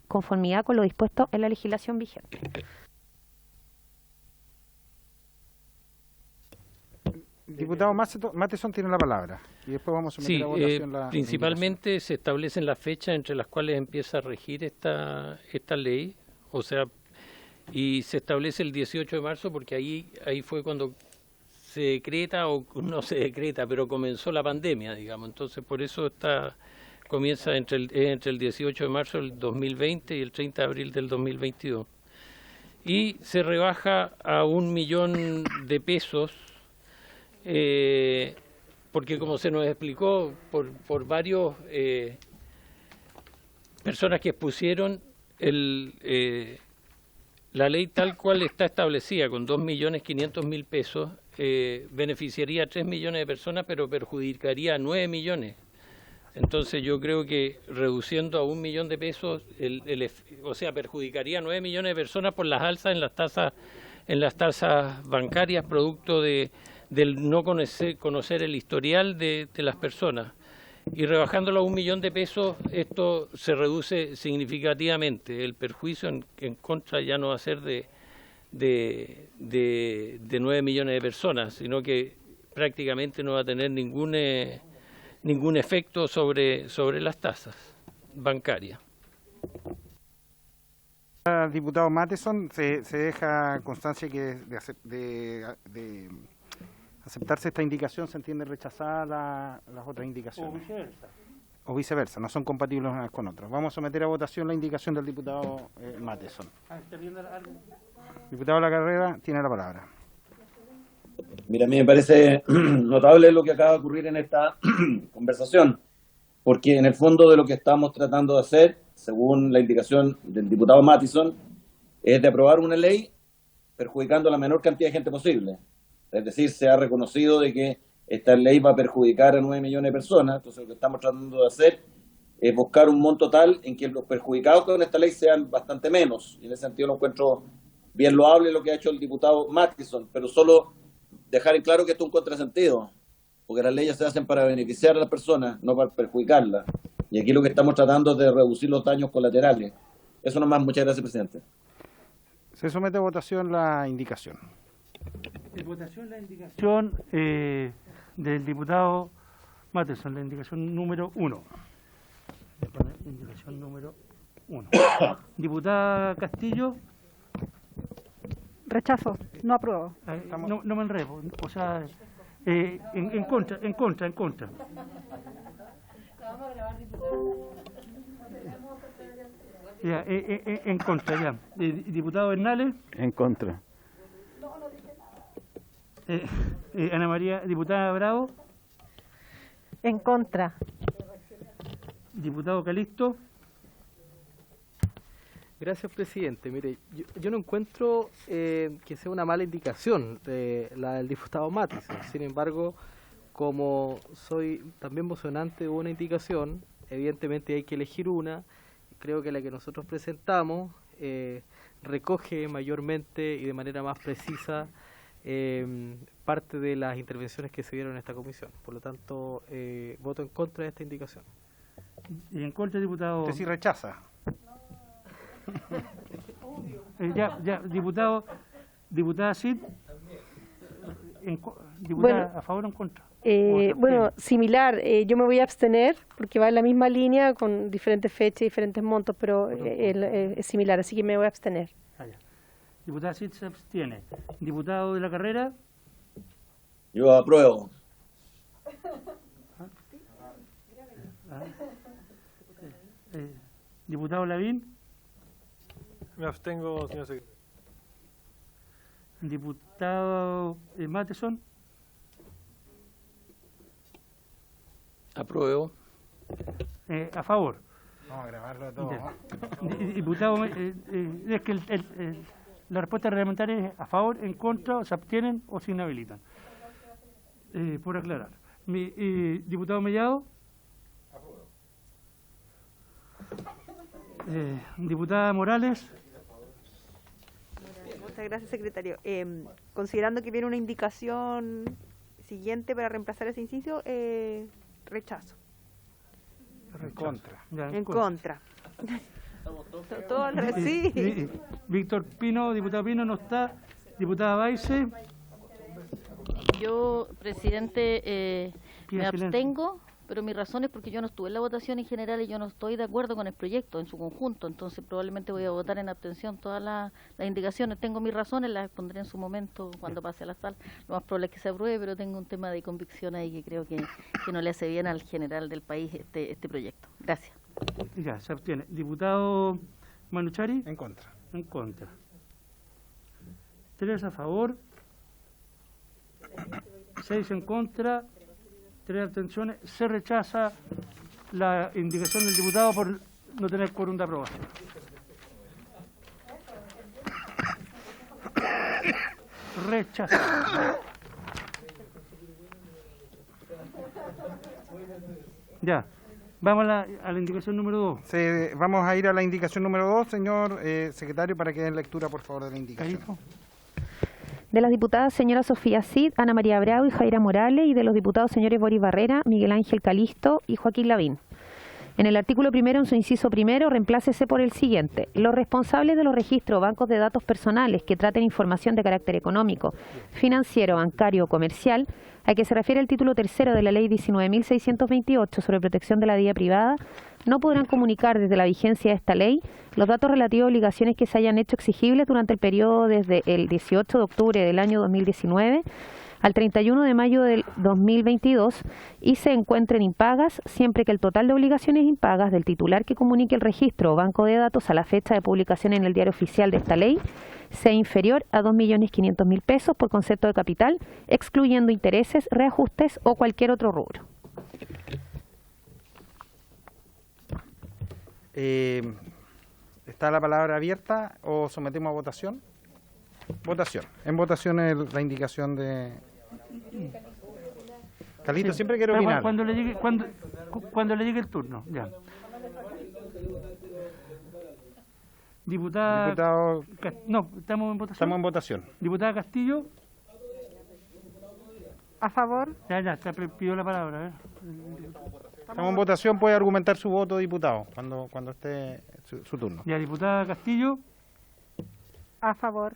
S6: conformidad con lo dispuesto en la legislación vigente.
S1: Diputado Matheson tiene la palabra y después vamos a someter a votación la
S13: principalmente se establecen las fechas entre las cuales empieza a regir esta ley, o sea, y se establece el 18 de marzo porque ahí fue cuando se decreta, o no se decreta, pero comenzó la pandemia, digamos. Entonces, por eso comienza entre el 18 de marzo del 2020 y el 30 de abril del 2022. Y se rebaja a 1 millón de pesos, porque como se nos explicó por varios personas que expusieron la ley tal cual está establecida, con 2.500.000 pesos, beneficiaría a 3 millones de personas, pero perjudicaría a 9 millones. Entonces yo creo que reduciendo a 1 millón de pesos, o sea, perjudicaría a 9 millones de personas por las alzas en las tasas bancarias, producto del no conocer el historial de las personas. Y rebajándolo a 1 millón de pesos, esto se reduce significativamente. El perjuicio en contra ya no va a ser de 9 millones de personas, sino que prácticamente no va a tener ningún efecto sobre las tasas bancarias.
S1: Diputado Matheson, se deja constancia que de aceptarse esta indicación se entiende rechazada las otras indicaciones. O viceversa, no son compatibles unas con otras. Vamos a someter a votación la indicación del diputado Matheson. Diputado Lacarrera, tiene la palabra.
S12: Mira, a mí me parece notable lo que acaba de ocurrir en esta conversación, porque en el fondo de lo que estamos tratando de hacer, según la indicación del diputado Matheson, es de aprobar una ley perjudicando a la menor cantidad de gente posible. Es decir, se ha reconocido de que esta ley va a perjudicar a 9 millones de personas. Entonces lo que estamos tratando de hacer es buscar un monto tal en que los perjudicados con esta ley sean bastante menos. Y en ese sentido lo encuentro bien loable lo que ha hecho el diputado Matheson, pero solo dejar en claro que esto es un contrasentido, porque las leyes se hacen para beneficiar a las personas, no para perjudicarlas. Y aquí lo que estamos tratando es de reducir los daños colaterales. Eso nomás. Muchas gracias, presidente.
S1: Se somete a votación la indicación.
S2: En votación la indicación del diputado Matheson, la indicación número 1. Indicación número 1. Diputada Castillo.
S11: Rechazo, no apruebo.
S2: No me enredo, o sea, en contra. Ya, en contra, ya. Diputado Bernales.
S1: En contra.
S2: Ana María, diputada Bravo.
S6: En contra.
S2: Diputado Calixto.
S9: Gracias, presidente. Mire, yo no encuentro que sea una mala indicación la del diputado Matheson. Sin embargo, como soy también mocionante de una indicación, evidentemente hay que elegir una. Creo que la que nosotros presentamos recoge mayormente y de manera más precisa parte de las intervenciones que se dieron en esta comisión. Por lo tanto, voto en contra de esta indicación.
S2: Y en contra, diputado.
S1: Usted sí rechaza.
S2: Diputada Cid. Diputada, ¿a favor o en contra?
S3: Bueno, similar. Yo me voy a abstener porque va en la misma línea con diferentes fechas y diferentes montos, pero es similar, así que me voy a abstener.
S2: Diputada Cid se abstiene. Diputado de la carrera.
S12: Yo apruebo.
S2: Diputado Lavín.
S8: Me abstengo, señor secretario.
S2: Diputado Matheson.
S13: Apruebo.
S2: A favor.
S1: Vamos a grabarlo a todos.
S2: Diputado, es que la respuesta reglamentaria es a favor, en contra, o se abstienen o se inhabilitan. Por aclarar. Diputado Mellado. Diputada Morales.
S14: Muchas gracias, secretario. Considerando que viene una indicación siguiente para reemplazar ese inciso, rechazo.
S1: En contra.
S14: En contra. Todo al revés, sí.
S2: Víctor Pino, diputado Pino no está. Diputada Baice.
S15: Yo, presidente, me
S2: silencio.
S15: abstengo, pero mi razón es porque yo no estuve en la votación en general y yo no estoy de acuerdo con el proyecto en su conjunto, entonces probablemente voy a votar en abstención todas las indicaciones. Tengo mis razones, las expondré en su momento cuando pase a la sala. Lo más probable es que se apruebe, pero tengo un tema de convicción ahí que creo que no le hace bien al general del país este proyecto. Gracias.
S2: Ya, se abstiene. Diputado Manuchari.
S1: En contra.
S2: En contra. 3 a favor. 6 en contra. 3 abstenciones. Se rechaza la indicación del diputado por no tener quórum de aprobación. Rechazado. Ya. Vamos a la indicación número 2.
S1: Vamos a ir a la indicación número 2, señor secretario, para que den lectura, por favor, de la indicación.
S6: De las diputadas señora Sofía Cid, Ana María Bravo y Jaira Morales, y de los diputados señores Boris Barrera, Miguel Ángel Calixto y Joaquín Lavín. En el artículo primero, en su inciso primero, reemplácese por el siguiente. Los responsables de los registros o bancos de datos personales que traten información de carácter económico, financiero, bancario o comercial, a que se refiere el título tercero de la Ley 19.628 sobre protección de la vida privada, no podrán comunicar desde la vigencia de esta ley los datos relativos a obligaciones que se hayan hecho exigibles durante el periodo desde el 18 de octubre del año 2019 al 31 de mayo del 2022 y se encuentren impagas siempre que el total de obligaciones impagas del titular que comunique el registro o banco de datos a la fecha de publicación en el diario oficial de esta ley sea inferior a 2.500.000 pesos por concepto de capital, excluyendo intereses, reajustes o cualquier otro rubro.
S1: ¿Está la palabra abierta o sometemos a votación? Votación. En votación la indicación de... Calixto, siempre quiero opinar.
S2: Cuando le llegue el turno, ya.
S1: Diputado...
S2: No, estamos en votación.
S1: Estamos en votación.
S2: Diputada Castillo.
S11: A favor.
S2: Ya, pidió la palabra.
S1: Estamos en votación, puede argumentar su voto, diputado, cuando esté su turno.
S2: Ya, diputada Castillo.
S11: A favor.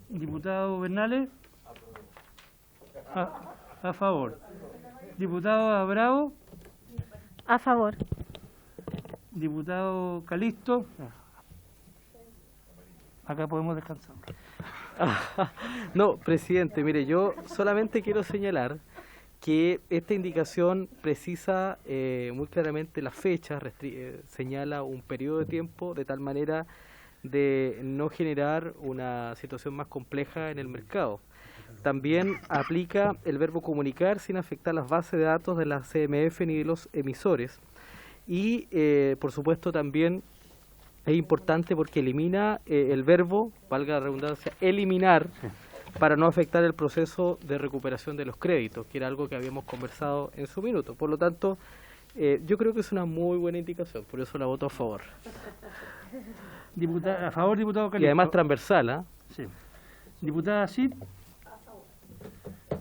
S2: Diputado Bernales. A favor. Diputado Bravo.
S15: A favor.
S2: Diputado Calisto. Acá podemos descansar.
S9: No, presidente, mire, yo solamente quiero señalar que esta indicación precisa muy claramente las fechas, señala un periodo de tiempo de tal manera de no generar una situación más compleja en el mercado. También aplica el verbo comunicar sin afectar las bases de datos de la CMF ni de los emisores. Y, por supuesto, también es importante porque elimina el verbo, valga la redundancia, eliminar, para no afectar el proceso de recuperación de los créditos, que era algo que habíamos conversado en su minuto. Por lo tanto, yo creo que es una muy buena indicación, por eso la voto a favor.
S2: A favor, diputado Calisto.
S9: Y además transversal, ¿ah?
S2: Sí. Diputada Cid.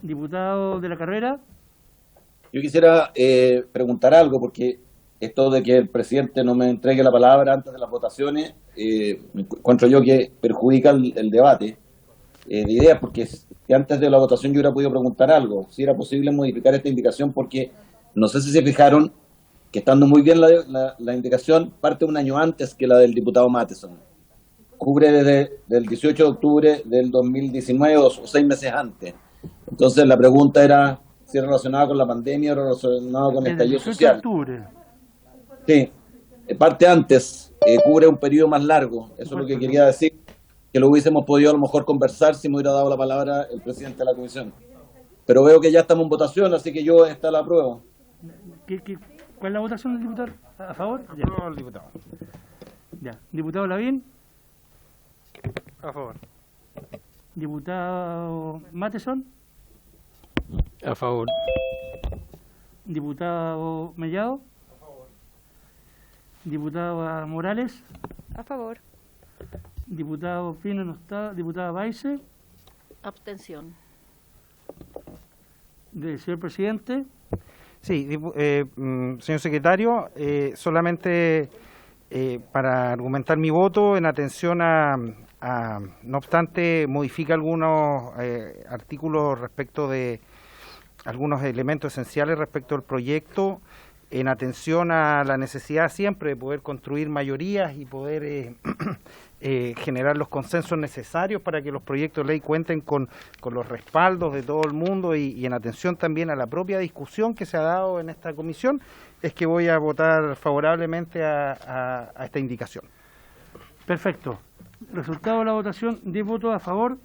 S2: Diputado de la Carrera.
S12: Yo quisiera preguntar algo, porque esto de que el presidente no me entregue la palabra antes de las votaciones, encuentro yo que perjudica el debate de ideas, porque si antes de la votación yo hubiera podido preguntar algo, si era posible modificar esta indicación, porque no sé si se fijaron que estando muy bien la indicación, parte un año antes que la del diputado Matheson. Cubre desde el 18 de octubre del 2019 o 6 meses antes. Entonces la pregunta era si era relacionada con la pandemia o relacionada con el estallido social.
S2: De octubre.
S12: Sí, parte antes, cubre un periodo más largo. Eso es lo que quería decir, que lo hubiésemos podido a lo mejor conversar si me hubiera dado la palabra el presidente de la comisión. Pero veo que ya estamos en votación, así que yo esta la apruebo.
S2: ¿Cuál es la votación del diputado? ¿A favor? Ya.
S1: Apruebo el diputado.
S2: Ya. Diputado Lavín.
S8: A favor.
S2: Diputado Matheson.
S13: A favor.
S2: Diputado Mellado. A favor. Diputada Morales.
S14: A favor.
S2: Diputado Pino no está. Diputada Baise.
S15: Abstención.
S2: Señor presidente.
S1: Sí, señor secretario, solamente para argumentar mi voto en atención no obstante, modifica algunos artículos respecto de algunos elementos esenciales respecto al proyecto, en atención a la necesidad siempre de poder construir mayorías y poder generar los consensos necesarios para que los proyectos de ley cuenten con los respaldos de todo el mundo y en atención también a la propia discusión que se ha dado en esta comisión, es que voy a votar favorablemente a esta indicación.
S2: Perfecto. Resultado de la votación, 10 votos a favor,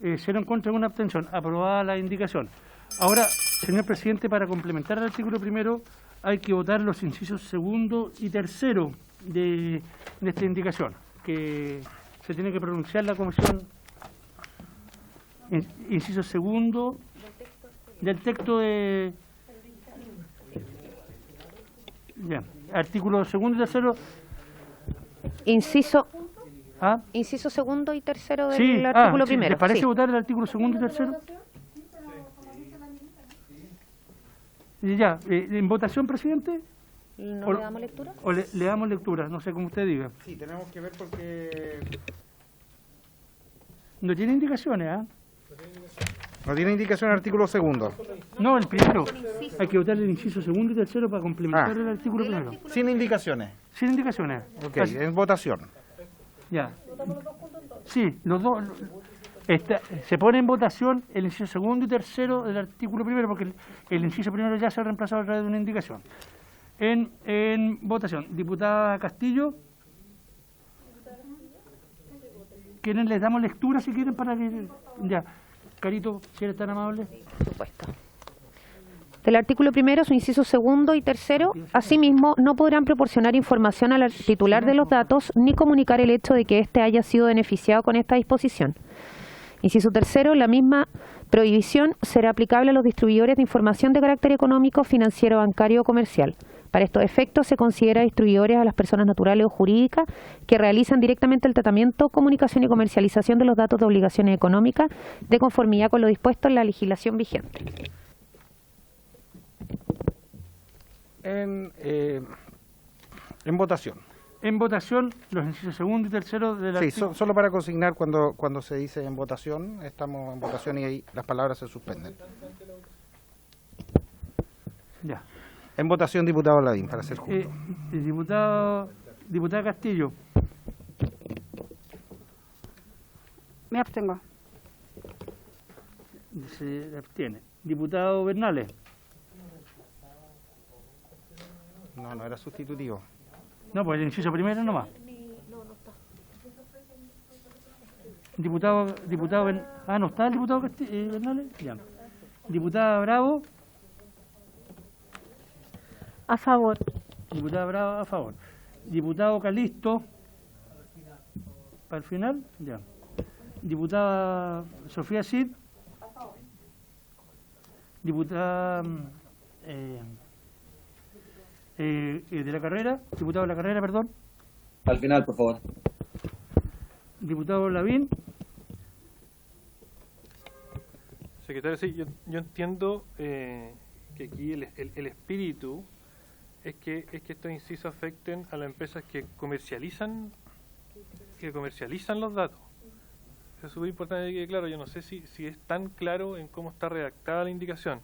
S2: 0 en contra y 1 abstención. Aprobada la indicación. Ahora, señor presidente, para complementar el artículo primero, hay que votar los incisos segundo y tercero de esta indicación, que se tiene que pronunciar la comisión. Inciso segundo del texto de... Ya, artículo segundo y tercero.
S6: Inciso segundo y tercero del
S2: sí,
S6: artículo primero.
S2: ¿Les parece
S6: sí.
S2: votar el artículo segundo y tercero? Ya, ¿en votación, presidente?
S6: ¿No le damos lectura?
S2: ¿O le damos lectura? No sé cómo usted diga.
S1: Sí, tenemos que ver porque...
S2: No tiene indicaciones, ¿ah?
S1: No tiene indicación el artículo segundo.
S2: No, el primero. Hay que votar el inciso segundo y tercero para complementar el artículo primero.
S1: Sin indicaciones.
S2: Sin indicaciones.
S1: Ok, en votación.
S2: Ya. Sí, los dos. Se pone en votación el inciso segundo y tercero del artículo primero, porque el inciso primero ya se ha reemplazado a través de una indicación. En votación, diputada Castillo. ¿Quieren? Les damos lectura si quieren para que... Ya. Carito, si eres tan amable.
S6: Por supuesto. Del artículo primero, su inciso segundo y tercero, asimismo, no podrán proporcionar información al titular de los datos ni comunicar el hecho de que éste haya sido beneficiado con esta disposición. Inciso tercero, la misma prohibición será aplicable a los distribuidores de información de carácter económico, financiero, bancario o comercial. Para estos efectos se considera distribuidores a las personas naturales o jurídicas que realizan directamente el tratamiento, comunicación y comercialización de los datos de obligaciones económicas de conformidad con lo dispuesto en la legislación vigente.
S1: En votación.
S2: En votación, los incisos segundo y tercero de la...
S1: Sí, solo para consignar cuando se dice en votación, estamos en votación y ahí las palabras se suspenden.
S2: Ya.
S1: En votación, diputado Lavín, para ser justo.
S2: Diputada Castillo.
S11: Me abstengo.
S2: Se abstiene. Diputado Bernales.
S1: No, no era sustitutivo.
S2: No, pues el inciso primero nomás. Diputado no está el diputado Bernales. Ya. Diputada Bravo.
S3: A favor.
S2: Diputada Bravo, a favor. Diputado Calisto. Para el final, ya. Diputada Sofía Cid. Diputada de la carrera. Diputado de la carrera, perdón.
S12: Al final, por favor.
S2: Diputado Lavín.
S8: Secretario, sí, yo entiendo que aquí el espíritu es que estos incisos afecten a las empresas que comercializan los datos. Es súper importante que quede claro. Yo no sé si es tan claro en cómo está redactada la indicación.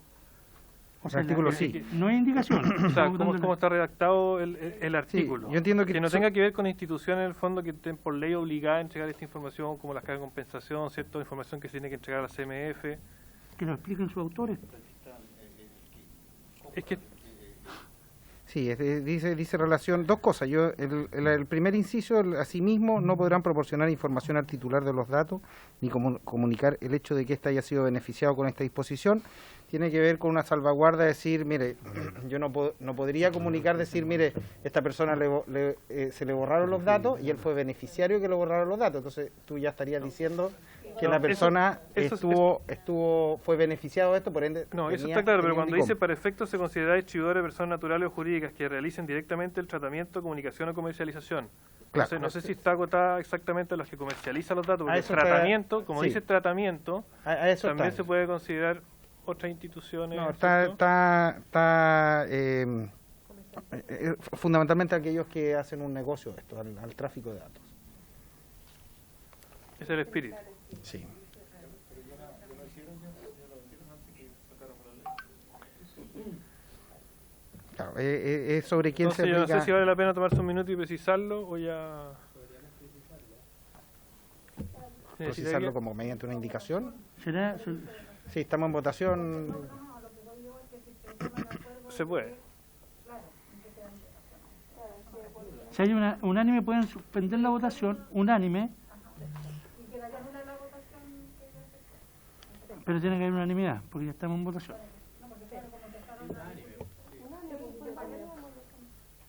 S2: O sea,
S1: el artículo sí.
S2: No hay indicación.
S8: O sea, cómo está redactado el artículo.
S1: Sí, yo entiendo que
S8: no tenga que ver con instituciones en el fondo que estén por ley obligadas a entregar esta información, como las cajas de compensación, cierta información que se tiene que entregar a la CMF.
S2: Que lo expliquen sus autores.
S8: Es que
S1: Sí, dice relación, dos cosas. El primer inciso, asimismo, no podrán proporcionar información al titular de los datos ni comunicar el hecho de que éste haya sido beneficiado con esta disposición. Tiene que ver con una salvaguarda, decir, mire, yo no podría comunicar, decir, mire, esta persona se le borraron los datos y él fue beneficiario que le borraron los datos. Entonces tú ya estarías diciendo que la persona fue beneficiado de esto, por ende...
S8: No, eso está claro, pero cuando dice para efectos se considera distribuidores, personas naturales o jurídicas que realicen directamente el tratamiento, comunicación o comercialización. Claro. No sé si está acotada exactamente a los que comercializan los datos, porque el tratamiento, como dice tratamiento, también se puede considerar otras instituciones.
S1: No, fundamentalmente aquellos que hacen un negocio de esto, al tráfico de datos.
S8: Es el espíritu.
S1: Sí. Claro, es sobre quién se aplica.
S8: Yo no sé si vale la pena tomarse un minuto y precisarlo o ya...
S1: ¿Precisarlo como mediante una indicación? Sí, estamos en votación.
S8: Se puede.
S2: Si hay unánime, pueden suspender la votación, unánime. Pero tiene que haber unanimidad, porque ya estamos en votación.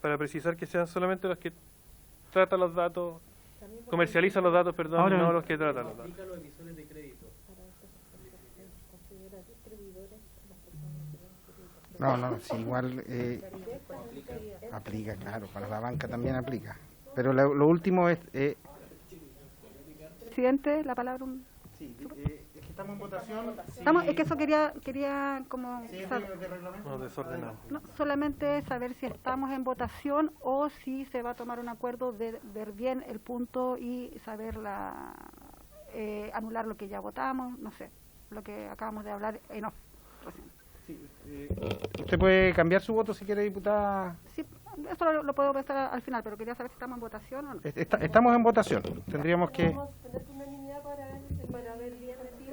S8: Para precisar que sean solamente los que tratan los datos, comercializan los datos, perdón, ahora, no los que tratan los datos.
S1: No, sí, igual aplica, claro, para la banca también aplica. Pero lo último es...
S11: Presidente, la palabra...
S1: Sí, es que estamos en votación.
S11: Es que eso quería como...
S8: No, desordenado.
S11: No, solamente saber si estamos en votación o si se va a tomar un acuerdo de ver bien el punto y saber anular lo que ya votamos, no sé, lo que acabamos de hablar en off recién.
S1: Sí, usted puede cambiar su voto si quiere, diputada.
S11: Sí, eso lo puedo pensar al final, pero quería saber si estamos en votación o no.
S1: Estamos en votación. Tendríamos que...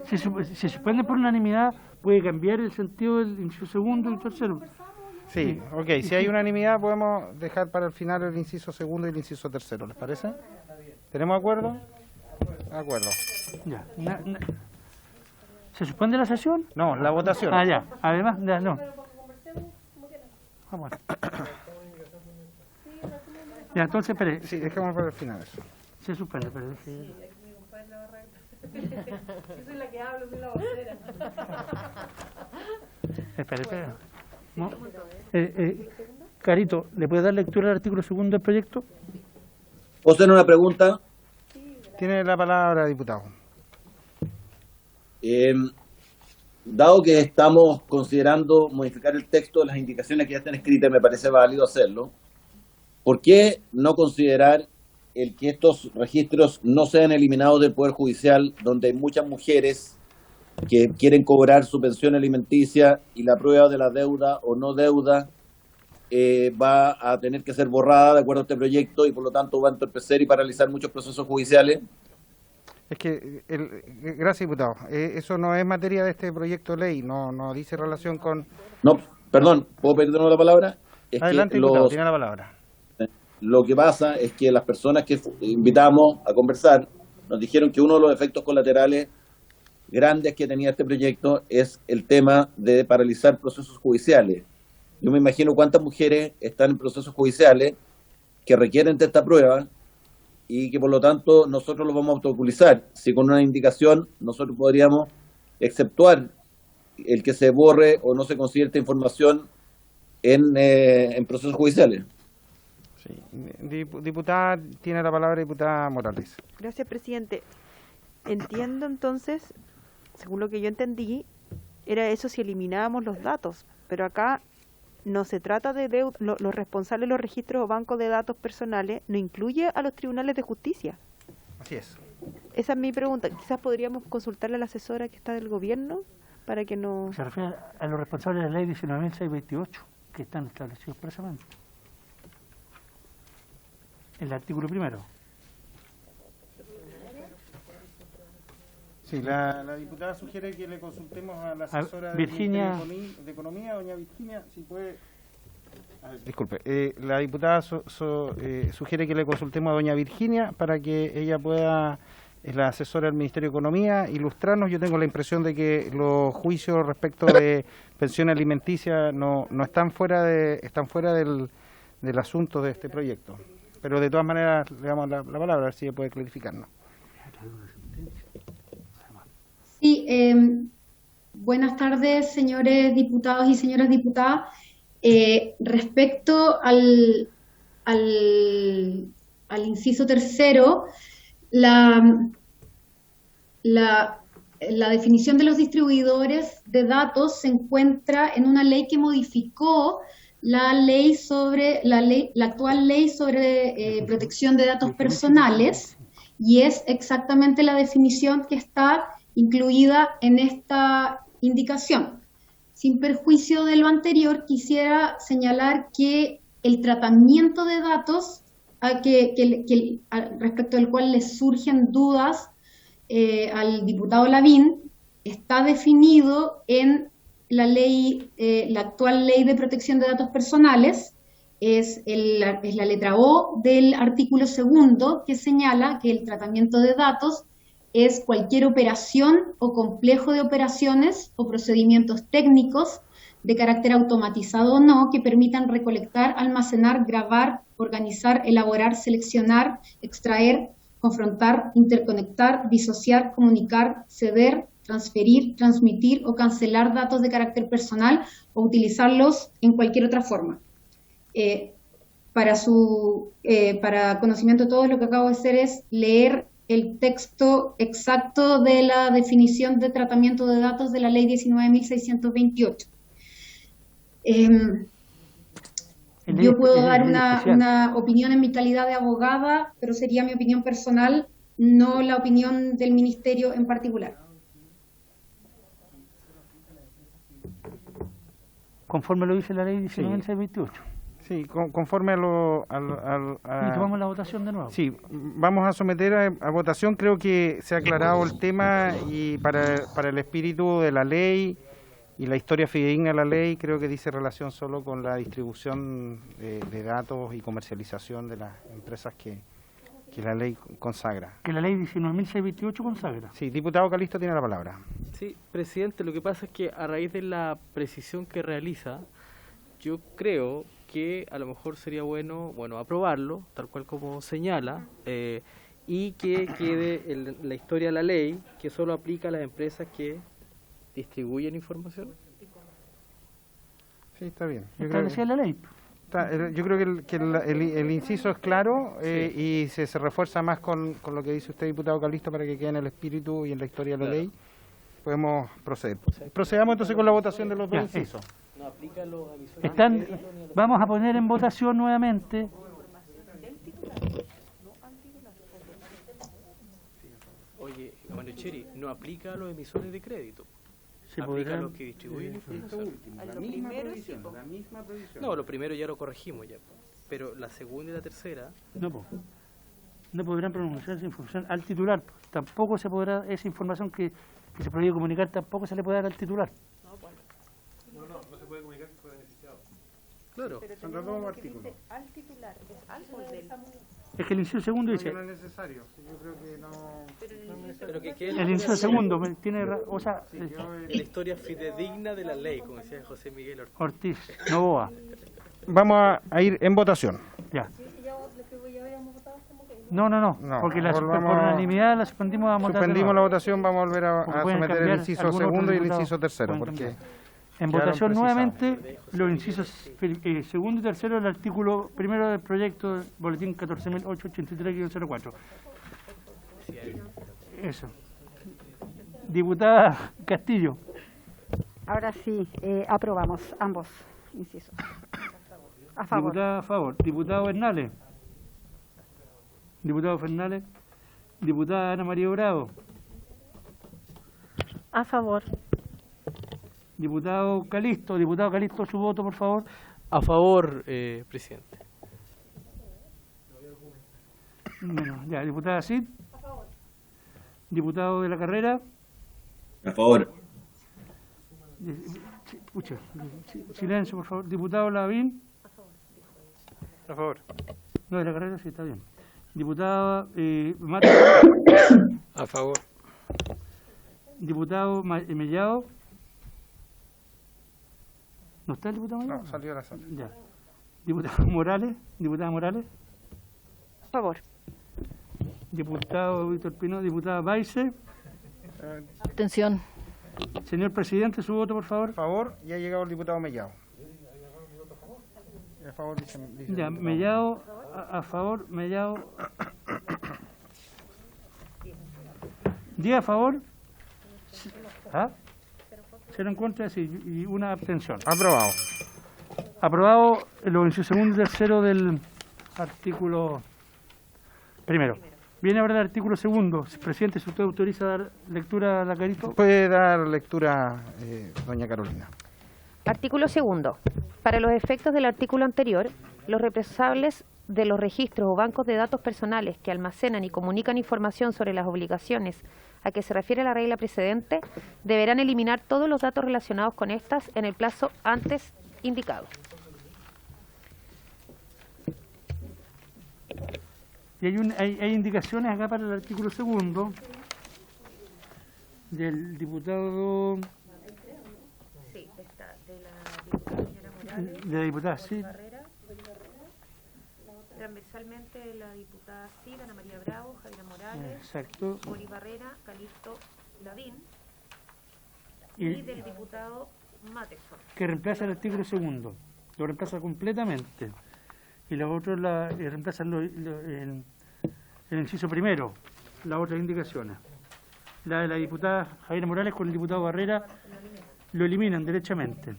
S2: Si se suspende por unanimidad, puede cambiar el sentido del inciso segundo y tercero.
S1: Sí, ok. Si hay unanimidad, podemos dejar para el final el inciso segundo y el inciso tercero. ¿Les parece? ¿Tenemos acuerdo? De acuerdo.
S2: Ya. ¿Se suspende la sesión?
S1: No, la votación.
S2: Ah, ya. Además, ya, no. Vamos. Ya, entonces, espere.
S1: Sí, dejemos para el final eso.
S2: Se suspende, pero...
S4: Yo soy la que hablo, soy la vocera.
S2: Espere. No. Carito, ¿le puede dar lectura al artículo segundo del proyecto?
S12: ¿Puedo hacer una pregunta?
S1: Tiene la palabra, diputado.
S12: Dado que estamos considerando modificar el texto de las indicaciones que ya están escritas, me parece válido hacerlo. ¿Por qué no considerar que estos registros no sean eliminados del Poder Judicial, donde hay muchas mujeres que quieren cobrar su pensión alimenticia y la prueba de la deuda o no deuda va a tener que ser borrada de acuerdo a este proyecto y por lo tanto va a entorpecer y paralizar muchos procesos judiciales.
S1: Es que, gracias, diputado. Eso no es materia de este proyecto de ley, no dice relación con...
S12: No, perdón, ¿puedo pedir de nuevo la palabra?
S1: Adelante, diputado, tiene la palabra.
S12: Lo que pasa es que las personas que invitamos a conversar nos dijeron que uno de los efectos colaterales grandes que tenía este proyecto es el tema de paralizar procesos judiciales. Yo me imagino cuántas mujeres están en procesos judiciales que requieren de esta prueba y que por lo tanto nosotros lo vamos a obstaculizar. Si con una indicación nosotros podríamos exceptuar el que se borre o no se considere esta información en procesos judiciales.
S1: Sí. Diputada, tiene la palabra diputada Morales.
S14: Gracias, presidente. Entiendo entonces, según lo que yo entendí, era eso si eliminábamos los datos, pero acá no se trata de los responsables de los registros o bancos de datos personales, no incluye a los tribunales de justicia.
S1: Así es.
S14: Esa es mi pregunta. Quizás podríamos consultarle a la asesora que está del gobierno para que nos...
S2: Se refiere a los responsables de la ley 19.628, que están establecidos expresamente. El artículo primero.
S1: Sí, la diputada sugiere que le consultemos a la asesora
S2: Virginia...
S1: de Economía, doña Virginia, si puede... Disculpe, la diputada sugiere que le consultemos a doña Virginia para que ella pueda, es la asesora del Ministerio de Economía, ilustrarnos. Yo tengo la impresión de que los juicios respecto de pensión alimenticia no están fuera están fuera del asunto de este proyecto. Pero de todas maneras le damos la palabra, a ver si ella puede clarificarnos.
S16: Sí, buenas tardes, señores diputados y señoras diputadas. Respecto al inciso tercero, la definición de los distribuidores de datos se encuentra en una ley que modificó la actual ley sobre protección de datos personales, y es exactamente la definición que está incluida en esta indicación. Sin perjuicio de lo anterior, quisiera señalar que el tratamiento de datos respecto al cual les surgen dudas al diputado Lavín está definido en la actual ley de protección de datos personales. Es la letra O del artículo 2 que señala que el tratamiento de datos es cualquier operación o complejo de operaciones o procedimientos técnicos de carácter automatizado o no que permitan recolectar, almacenar, grabar, organizar, elaborar, seleccionar, extraer, confrontar, interconectar, disociar, comunicar, ceder, transferir, transmitir o cancelar datos de carácter personal o utilizarlos en cualquier otra forma. Para conocimiento de todos, lo que acabo de hacer es leer el texto exacto de la definición de tratamiento de datos de la ley 19.628. Yo puedo dar una opinión en mi calidad de abogada, pero sería mi opinión personal, no la opinión del ministerio en particular.
S2: Conforme lo dice la ley 19.628.
S1: Sí, conforme a
S2: Y tomamos la votación de nuevo.
S1: Sí, vamos a someter a votación. Creo que se ha aclarado el tema y para el espíritu de la ley y la historia fidedigna de la ley, creo que dice relación solo con la distribución de datos y comercialización de las empresas que la ley consagra.
S2: Que la ley 19.628 consagra.
S1: Sí, diputado Calisto tiene la palabra.
S9: Sí, presidente, lo que pasa es que a raíz de la precisión que realiza, yo creo que a lo mejor sería bueno aprobarlo, tal cual como señala, y que quede en la historia de la ley que solo aplica a las empresas que distribuyen información.
S1: Sí, está bien.
S2: Establecía la ley.
S1: Yo creo que el inciso es claro y se refuerza más con lo que dice usted, diputado Calisto, para que quede en el espíritu y en la historia de la ley. Podemos proceder. Procedamos entonces con la votación de los dos incisos.
S2: Vamos a poner en votación nuevamente.
S9: Oye, bueno, Echeri, no aplica a los emisores de crédito.
S2: Se
S9: Aplica
S2: podrán-
S9: a los que distribuyen información.
S2: la misma prohibición.
S9: No, lo primero ya lo corregimos ya. Pero la segunda y la tercera,
S2: No, no podrán pronunciar esa información al titular. Tampoco se podrá, esa información que se prohíbe comunicar, tampoco se le puede dar al titular.
S8: No se puede comunicar con el beneficiado.
S9: claro.
S4: Pero
S1: Son
S4: tenemos
S1: los dos
S4: uno que
S1: artículos.
S4: dice al titular, es al o del.
S2: Es que el inciso segundo dice,
S1: No es necesario. Yo creo que no.
S9: Pero que
S2: el inciso segundo tiene, o sea,
S9: la historia fidedigna de la ley, como decía José Miguel Ortiz.
S2: Ortiz, Novoa.
S1: Vamos a ir en votación.
S2: Ya. No,
S1: No,
S2: porque por
S1: volvamos-
S2: unanimidad la suspendimos a votar.
S1: Suspendimos la votación, vamos a volver a
S2: Porque pueden
S1: someter el
S2: cambiar
S1: inciso
S2: algunos
S1: segundo
S2: otros
S1: y el
S2: diputados,
S1: inciso tercero,
S2: pueden
S1: porque
S2: cambiar. En
S1: quedaron
S2: votación
S1: precisados.
S2: nuevamente los incisos segundo y tercero del artículo primero del proyecto del boletín 14.883-04. Eso. Diputada Castillo.
S11: Ahora sí, aprobamos ambos incisos. A favor.
S2: Diputada a favor. Diputado Bernales. Diputado Fernández. Diputada Ana María Bravo.
S3: A favor.
S2: Diputado Calisto, su voto, por favor.
S9: A favor, presidente.
S2: Bueno, ya, diputada Cid. Diputado de la carrera.
S12: A favor.
S2: Escucha, silencio, por favor. Diputado Lavín.
S8: A favor.
S2: No, de la carrera sí, está bien. Diputada Mate.
S13: A favor.
S2: Diputado Mellado. ¿No está el diputado Mellado?
S1: No, salió a la sala.
S2: Ya. Diputado Morales. Diputada Morales.
S14: A favor.
S2: Diputado Víctor Pino. Diputada Baise.
S15: Abstención.
S2: Señor presidente, su voto, por favor.
S1: A favor, y ha llegado el diputado Mellado. A favor, dice
S2: Ya,
S1: el diputado.
S2: Mellado, a favor, Mellado. 10 a favor. ¿Ah? 0 en contra, sí, y una abstención.
S1: Aprobado.
S2: Aprobado los incisos segundo y tercero del artículo primero. Viene ahora el artículo segundo. Presidente, si usted autoriza dar lectura a la carito.
S1: Puede dar lectura, doña Carolina.
S6: Artículo segundo. Para los efectos del artículo anterior, los responsables de los registros o bancos de datos personales que almacenan y comunican información sobre las obligaciones a que se refiere la regla precedente deberán eliminar todos los datos relacionados con estas en el plazo antes indicado.
S2: Y hay indicaciones acá para el artículo segundo del diputado,
S4: Sí, está de la diputada señora Morales.
S2: de la diputada, sí.
S4: Barrera. Transversalmente de la diputada Cid, Ana María Bravo, Javiera Morales.
S2: Exacto.
S4: Mori Barrera, Calisto Lavín.
S2: Y-
S4: Y del diputado Mateson.
S2: que reemplaza el artículo segundo, lo reemplaza completamente, y los otros reemplazan el inciso primero, las otras indicaciones. La de la diputada Javiera Morales con el diputado Barrera lo eliminan derechamente.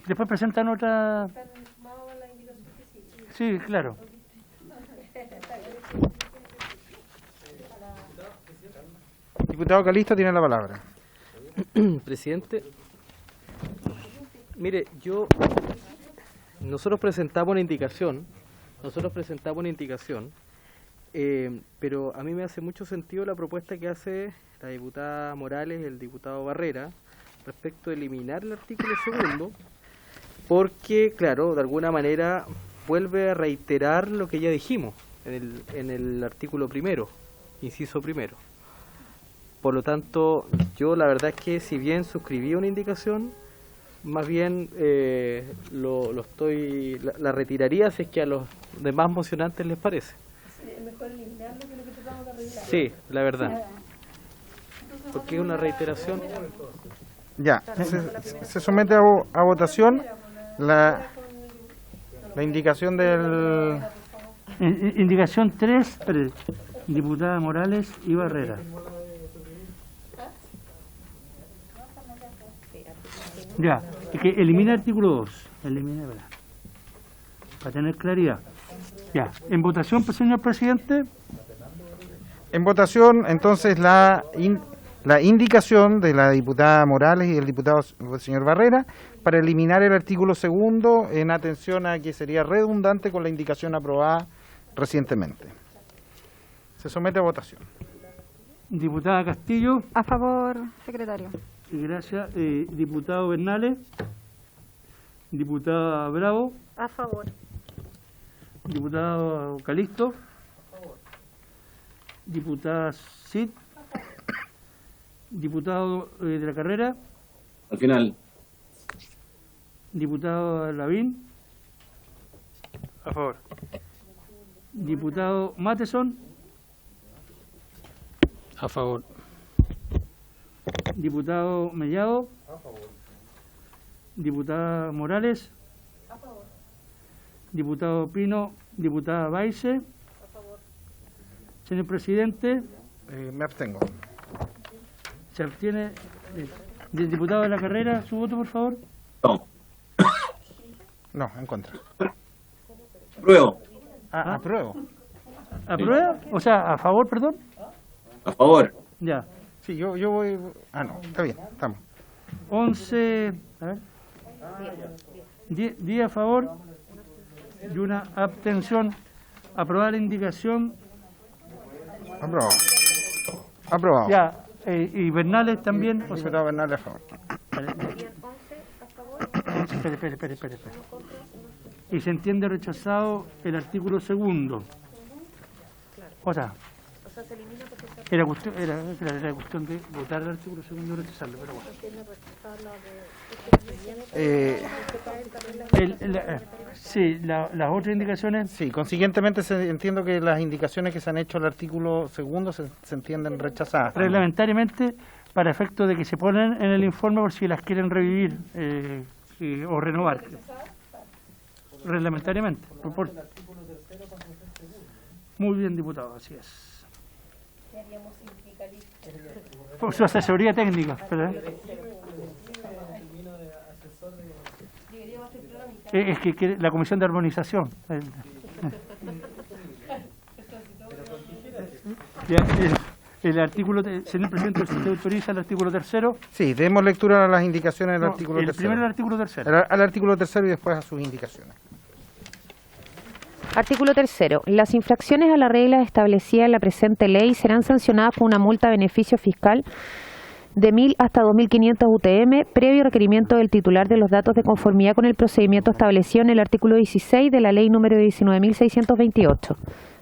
S2: Después presentan otra... Sí, claro.
S1: Diputado Calisto tiene la palabra.
S9: Presidente, mire, nosotros presentamos una indicación, pero a mí me hace mucho sentido la propuesta que hace la diputada Morales y el diputado Barrera respecto de eliminar el artículo segundo, porque, claro, de alguna manera vuelve a reiterar lo que ya dijimos en el artículo primero, inciso primero. Por lo tanto, yo la verdad es que si bien suscribí una indicación, más bien la retiraría si es que a los demás mocionantes les parece.
S3: Es mejor eliminarlo que lo que tratamos de arreglar.
S9: Sí, la verdad. Porque es una reiteración.
S1: Ya, se somete a votación la indicación del...
S2: Indicación 3, diputada Morales y Barrera. Ya, es que elimina el artículo 2, elimina, ¿verdad? Para tener claridad. Ya, en votación, pues, señor presidente.
S1: En votación, entonces, la indicación de la diputada Morales y del diputado señor Barrera para eliminar el artículo 2 en atención a que sería redundante con la indicación aprobada recientemente. Se somete a votación.
S2: Diputada Castillo.
S11: A favor, secretario.
S2: Gracias. Diputado Bernales. Diputada Bravo.
S4: A favor.
S2: Diputado Calisto. Diputada Cid. Diputado de la Carrera.
S12: Al final.
S2: Diputado Lavín.
S8: A favor.
S2: Diputado Mateson.
S13: A favor.
S2: Diputado Mellado.
S8: A favor.
S2: Diputada Morales.
S4: A favor.
S2: Diputado Pino. Diputada Baise.
S4: A favor.
S2: Señor presidente.
S1: Me abstengo.
S2: Se abstiene. Del diputado de la Carrera, su voto, por favor.
S12: No.
S1: No, en contra.
S12: Apruebo.
S1: Apruebo.
S2: ¿Aprueba? O sea, a favor, perdón.
S12: A favor.
S2: Ya.
S1: Sí, yo voy... Ah, no, está bien, estamos.
S2: 11... A ver. 10 a favor y una abstención. Aprobada la indicación.
S1: Aprobado. Aprobado.
S2: Ya. Y Bernales también. O sea,
S1: diputado Bernales a favor.
S2: Espere. Y se entiende rechazado el artículo 2. O sea,
S4: se elimina porque
S2: era cuestión de votar el artículo 2 y rechazarlo, pero bueno. Sí, las otras indicaciones.
S1: Sí, consiguientemente entiendo que las indicaciones que se han hecho al artículo 2 se entienden rechazadas.
S2: Reglamentariamente, para efecto de que se ponen en el informe por si las quieren revivir o renovar. Reglamentariamente. Muy bien, diputado, así es. Por su asesoría técnica. ¿Verdad? Es que la Comisión de Armonización. El artículo, señor presidente, ¿usted autoriza el artículo 3?
S1: Sí, demos lectura a las indicaciones del artículo 3.
S2: Primero el artículo 3.
S1: Al artículo 3 y después a sus indicaciones.
S6: Artículo 3. Las infracciones a las reglas establecidas en la presente ley serán sancionadas con una multa a beneficio fiscal de 1.000 hasta 2.500 UTM, previo requerimiento del titular de los datos de conformidad con el procedimiento establecido en el artículo 16 de la ley número 19.628.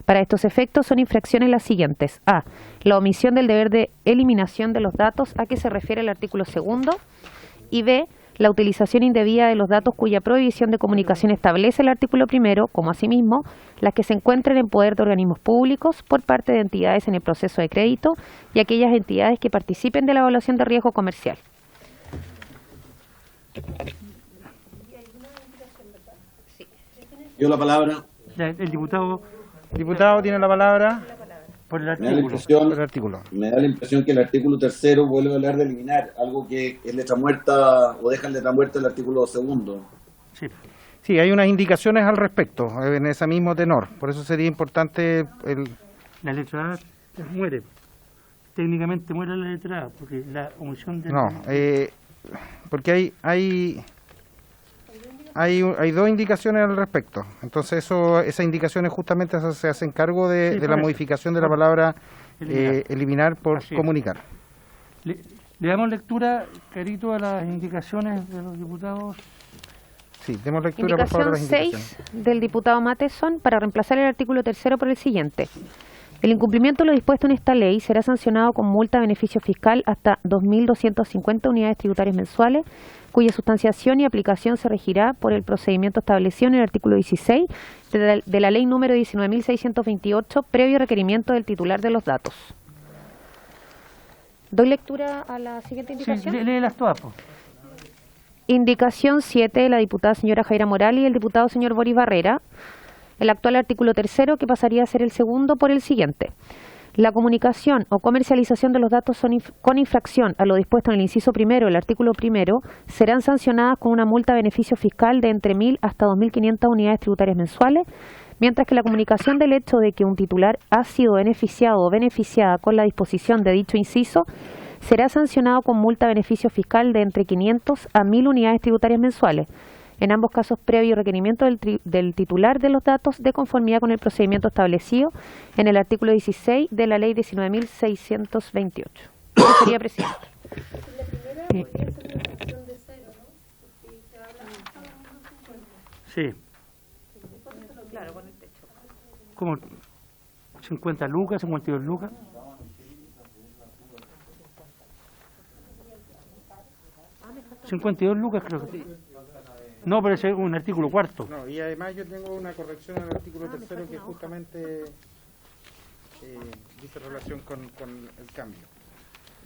S6: Para estos efectos son infracciones las siguientes. A. La omisión del deber de eliminación de los datos a que se refiere el artículo 2. Y B. La utilización indebida de los datos cuya prohibición de comunicación establece el artículo 1, como asimismo las que se encuentren en poder de organismos públicos por parte de entidades en el proceso de crédito y aquellas entidades que participen de la evaluación de riesgo comercial.
S12: Yo la palabra.
S2: El diputado
S1: tiene la palabra.
S2: Por el
S12: artículo. Me da la impresión que el artículo 3 vuelve a hablar de eliminar algo que es letra muerta o deja en letra muerta el artículo 2.
S1: Sí, hay unas indicaciones al respecto en ese mismo tenor. Por eso sería importante
S2: la letra A muere. Técnicamente muere la letra A porque la omisión de...
S1: No, porque hay dos indicaciones al respecto. Entonces esas indicaciones justamente se hacen cargo de la modificación de la palabra eliminar por comunicar.
S2: Le damos lectura, Carito, a las indicaciones de los diputados.
S1: Sí, demos lectura, por favor, a las indicaciones.
S6: 6 del diputado Mateson para reemplazar el artículo 3 por el siguiente. El incumplimiento de lo dispuesto en esta ley será sancionado con multa a beneficio fiscal hasta 2.250 unidades tributarias mensuales, cuya sustanciación y aplicación se regirá por el procedimiento establecido en el artículo 16 de la ley número 19.628, previo requerimiento del titular de los datos. ¿Doy lectura a la siguiente indicación?
S2: Sí, léelas todas.
S6: Indicación 7 de la diputada señora Jaira Morales y el diputado señor Boris Barrera. El actual artículo 3, que pasaría a ser el 2 por el siguiente. La comunicación o comercialización de los datos con infracción a lo dispuesto en el inciso 1 del artículo 1 serán sancionadas con una multa a beneficio fiscal de entre 1.000 hasta 2.500 unidades tributarias mensuales, mientras que la comunicación del hecho de que un titular ha sido beneficiado o beneficiada con la disposición de dicho inciso será sancionado con multa beneficio fiscal de entre 500 a 1.000 unidades tributarias mensuales, en ambos casos previo requerimiento del titular de los datos de conformidad con el procedimiento establecido en el artículo 16 de la Ley 19.628. Eso sería, presidente.
S2: Sí. Como 50 lucas, 52 lucas. $52 creo que sí. No, pero ese es un artículo cuarto.
S1: No, y además yo tengo una corrección al artículo tercero que justamente dice relación con el cambio.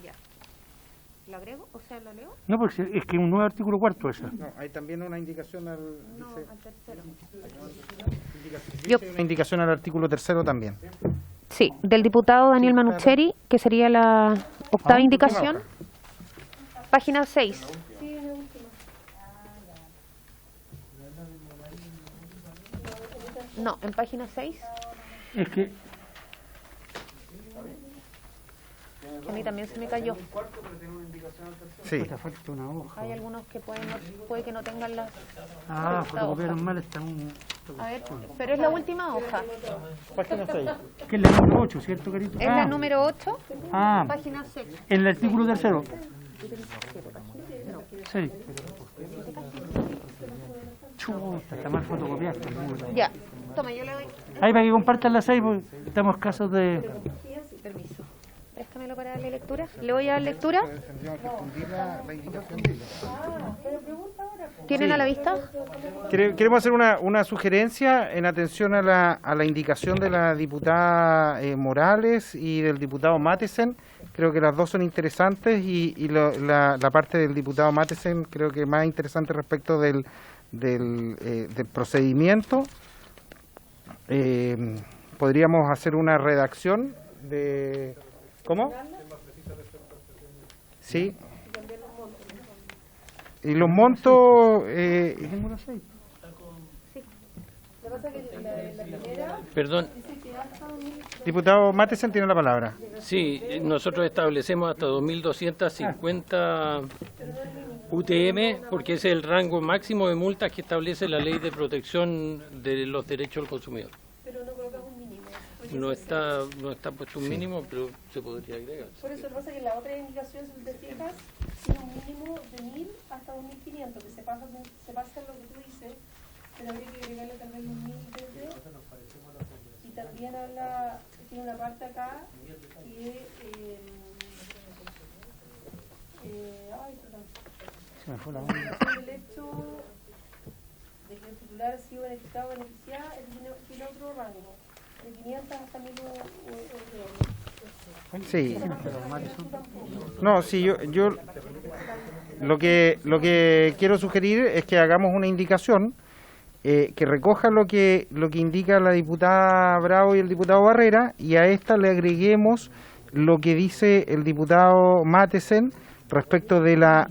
S4: Ya. ¿Lo agrego? O sea, ¿lo leo?
S2: No, porque es que es un nuevo artículo cuarto ese.
S1: No, hay también una indicación al...
S4: No,
S1: dice,
S4: al tercero.
S1: una indicación al artículo tercero también.
S6: Sí, del diputado Daniel Manucheri, que sería la octava indicación. Página 6.
S4: Sí, es la última.
S6: No, en página 6.
S2: Es que
S6: A mí también se me cayó.
S1: Sí.
S2: te falta una hoja.
S6: Hay algunos que puede que no tengan las...
S2: Ah,
S6: esta hoja.
S2: fotocopiaron mal esta.
S6: A ver, pero es la última hoja.
S2: Página 6. Que es la número 8, ¿cierto, Carito?
S6: Es la número 8,
S2: Ah,
S6: página 6.
S2: el artículo tercero. Sí. Chuta, está mal fotocopiada.
S6: Ya, toma, yo le doy...
S2: Ahí para que compartan las 6, porque estamos escasos de...
S6: Permiso. Préstamelo para darle lectura. ¿Le voy a dar lectura? ¿Tienen a la vista?
S1: Queremos hacer una sugerencia en atención a la indicación de la diputada Morales y del diputado Matesen. Creo que las dos son interesantes y la parte del diputado Matesen creo que es más interesante respecto del procedimiento. Podríamos hacer una redacción de... ¿Cómo? Sí. Y los montos...
S13: Perdón.
S1: Diputado Matesen tiene la palabra.
S13: Sí, nosotros establecemos hasta 2.250 UTM porque ese es el rango máximo de multas que establece la Ley de Protección de los Derechos del Consumidor.
S4: Pero no colocas un mínimo.
S13: No está puesto un mínimo, pero se podría agregar.
S4: Por eso lo que pasa es que en la otra indicación, si te fijas, tiene un mínimo de 1.000 hasta 2.500, que se pasa en lo que tú dices, pero habría que agregarle tal vez un 1.000 desde. Y también tiene una parte acá que... ay, perdón.
S2: Se me fue la
S4: El hecho de que el titular ha sido beneficiado o beneficiada, tiene otro rango. De 500 hasta 1.000
S1: Sí. No, sí, yo lo que quiero sugerir es que hagamos una indicación que recoja lo que indica la diputada Bravo y el diputado Barrera, y a esta le agreguemos lo que dice el diputado Matesen respecto de la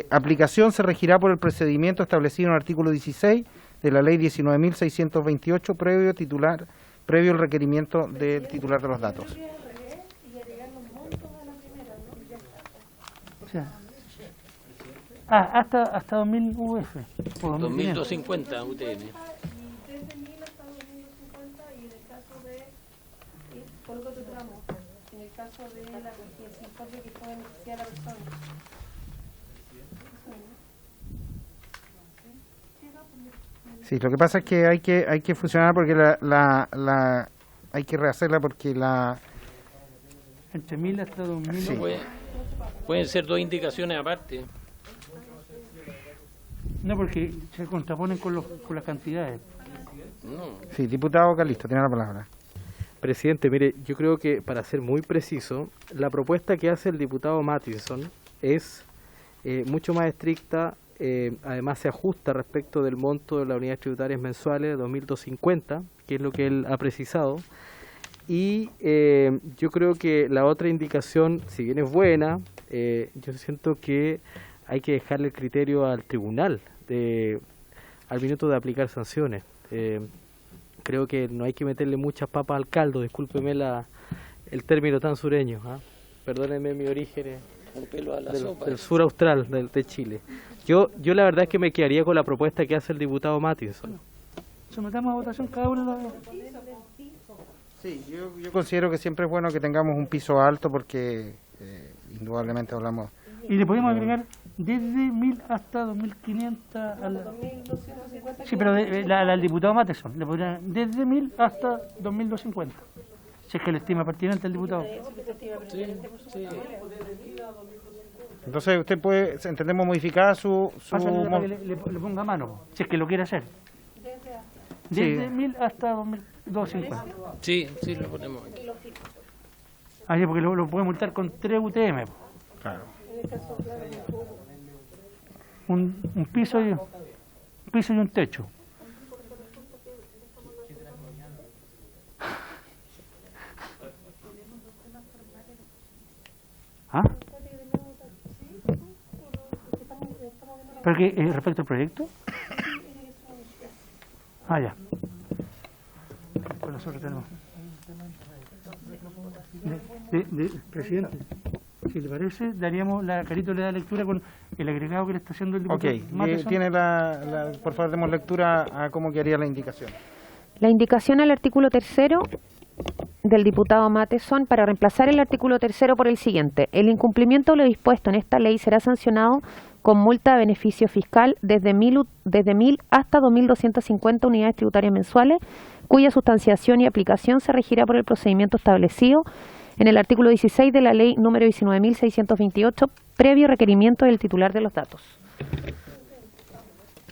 S1: aplicación. Se regirá por el procedimiento establecido en el artículo 16 de la Ley 19.628 previo el requerimiento del titular de los datos.
S2: O sea, hasta 2.000 UF.
S13: 2.250 UTM.
S4: Desde 1.000 hasta 2.250 y en el caso de... coloca otro tramo. En el caso de la confidencia informe que puede beneficiar a la persona.
S1: Sí, lo que pasa es que hay que fusionar porque hay que rehacerla porque
S2: entre 1.000 hasta 2.000.
S1: Sí.
S13: Pueden ser dos indicaciones aparte.
S2: No, porque se contraponen con las cantidades.
S13: No.
S1: Sí, diputado Calisto, tiene la palabra.
S9: Presidente, mire, yo creo que para ser muy preciso, la propuesta que hace el diputado Mattinson es mucho más estricta, además se ajusta respecto del monto de las unidades tributarias mensuales, 2.250, que es lo que él ha precisado, y yo creo que la otra indicación, si bien es buena, yo siento que hay que dejarle el criterio al tribunal al minuto de aplicar sanciones. Creo creo que no hay que meterle muchas papas al caldo, discúlpeme el término tan sureño, ¿ah? Perdónenme mi origen del sur austral de Chile. Yo la verdad es que me quedaría con la propuesta que hace el diputado Matinson.
S2: Sometamos a votación cada uno de los...
S1: Sí, yo considero que siempre es bueno que tengamos un piso alto porque indudablemente hablamos...
S2: Y le podemos agregar desde 1000 hasta 2500 Sí, pero al diputado Matheson le podrían desde 1000 hasta 2250. Si es que le estima pertinente el diputado.
S1: Entonces usted puede, entendemos, modificar su
S2: Pásale para que le ponga mano, si es que lo quiere hacer. Desde 1000 hasta 2250.
S13: Sí, lo ponemos aquí.
S2: Ah, ya, porque lo puede multar con 3 UTM.
S1: Claro.
S2: Un piso y un techo. ¿Ah? ¿Pero qué, respecto al proyecto? Ah, ya. Pues nosotros tenemos... Presidente, si le parece, daríamos Carito le da lectura con el agregado que le está haciendo el diputado.
S1: Ok, tiene por favor, demos lectura a cómo quedaría la indicación.
S6: La indicación al artículo 3º del diputado Matheson para reemplazar el artículo 3º por el siguiente. El incumplimiento de lo dispuesto en esta ley será sancionado con multa de beneficio fiscal desde 1000 hasta 2.250 unidades tributarias mensuales, cuya sustanciación y aplicación se regirá por el procedimiento establecido en el artículo 16 de la ley número 19.628, previo requerimiento del titular de los datos.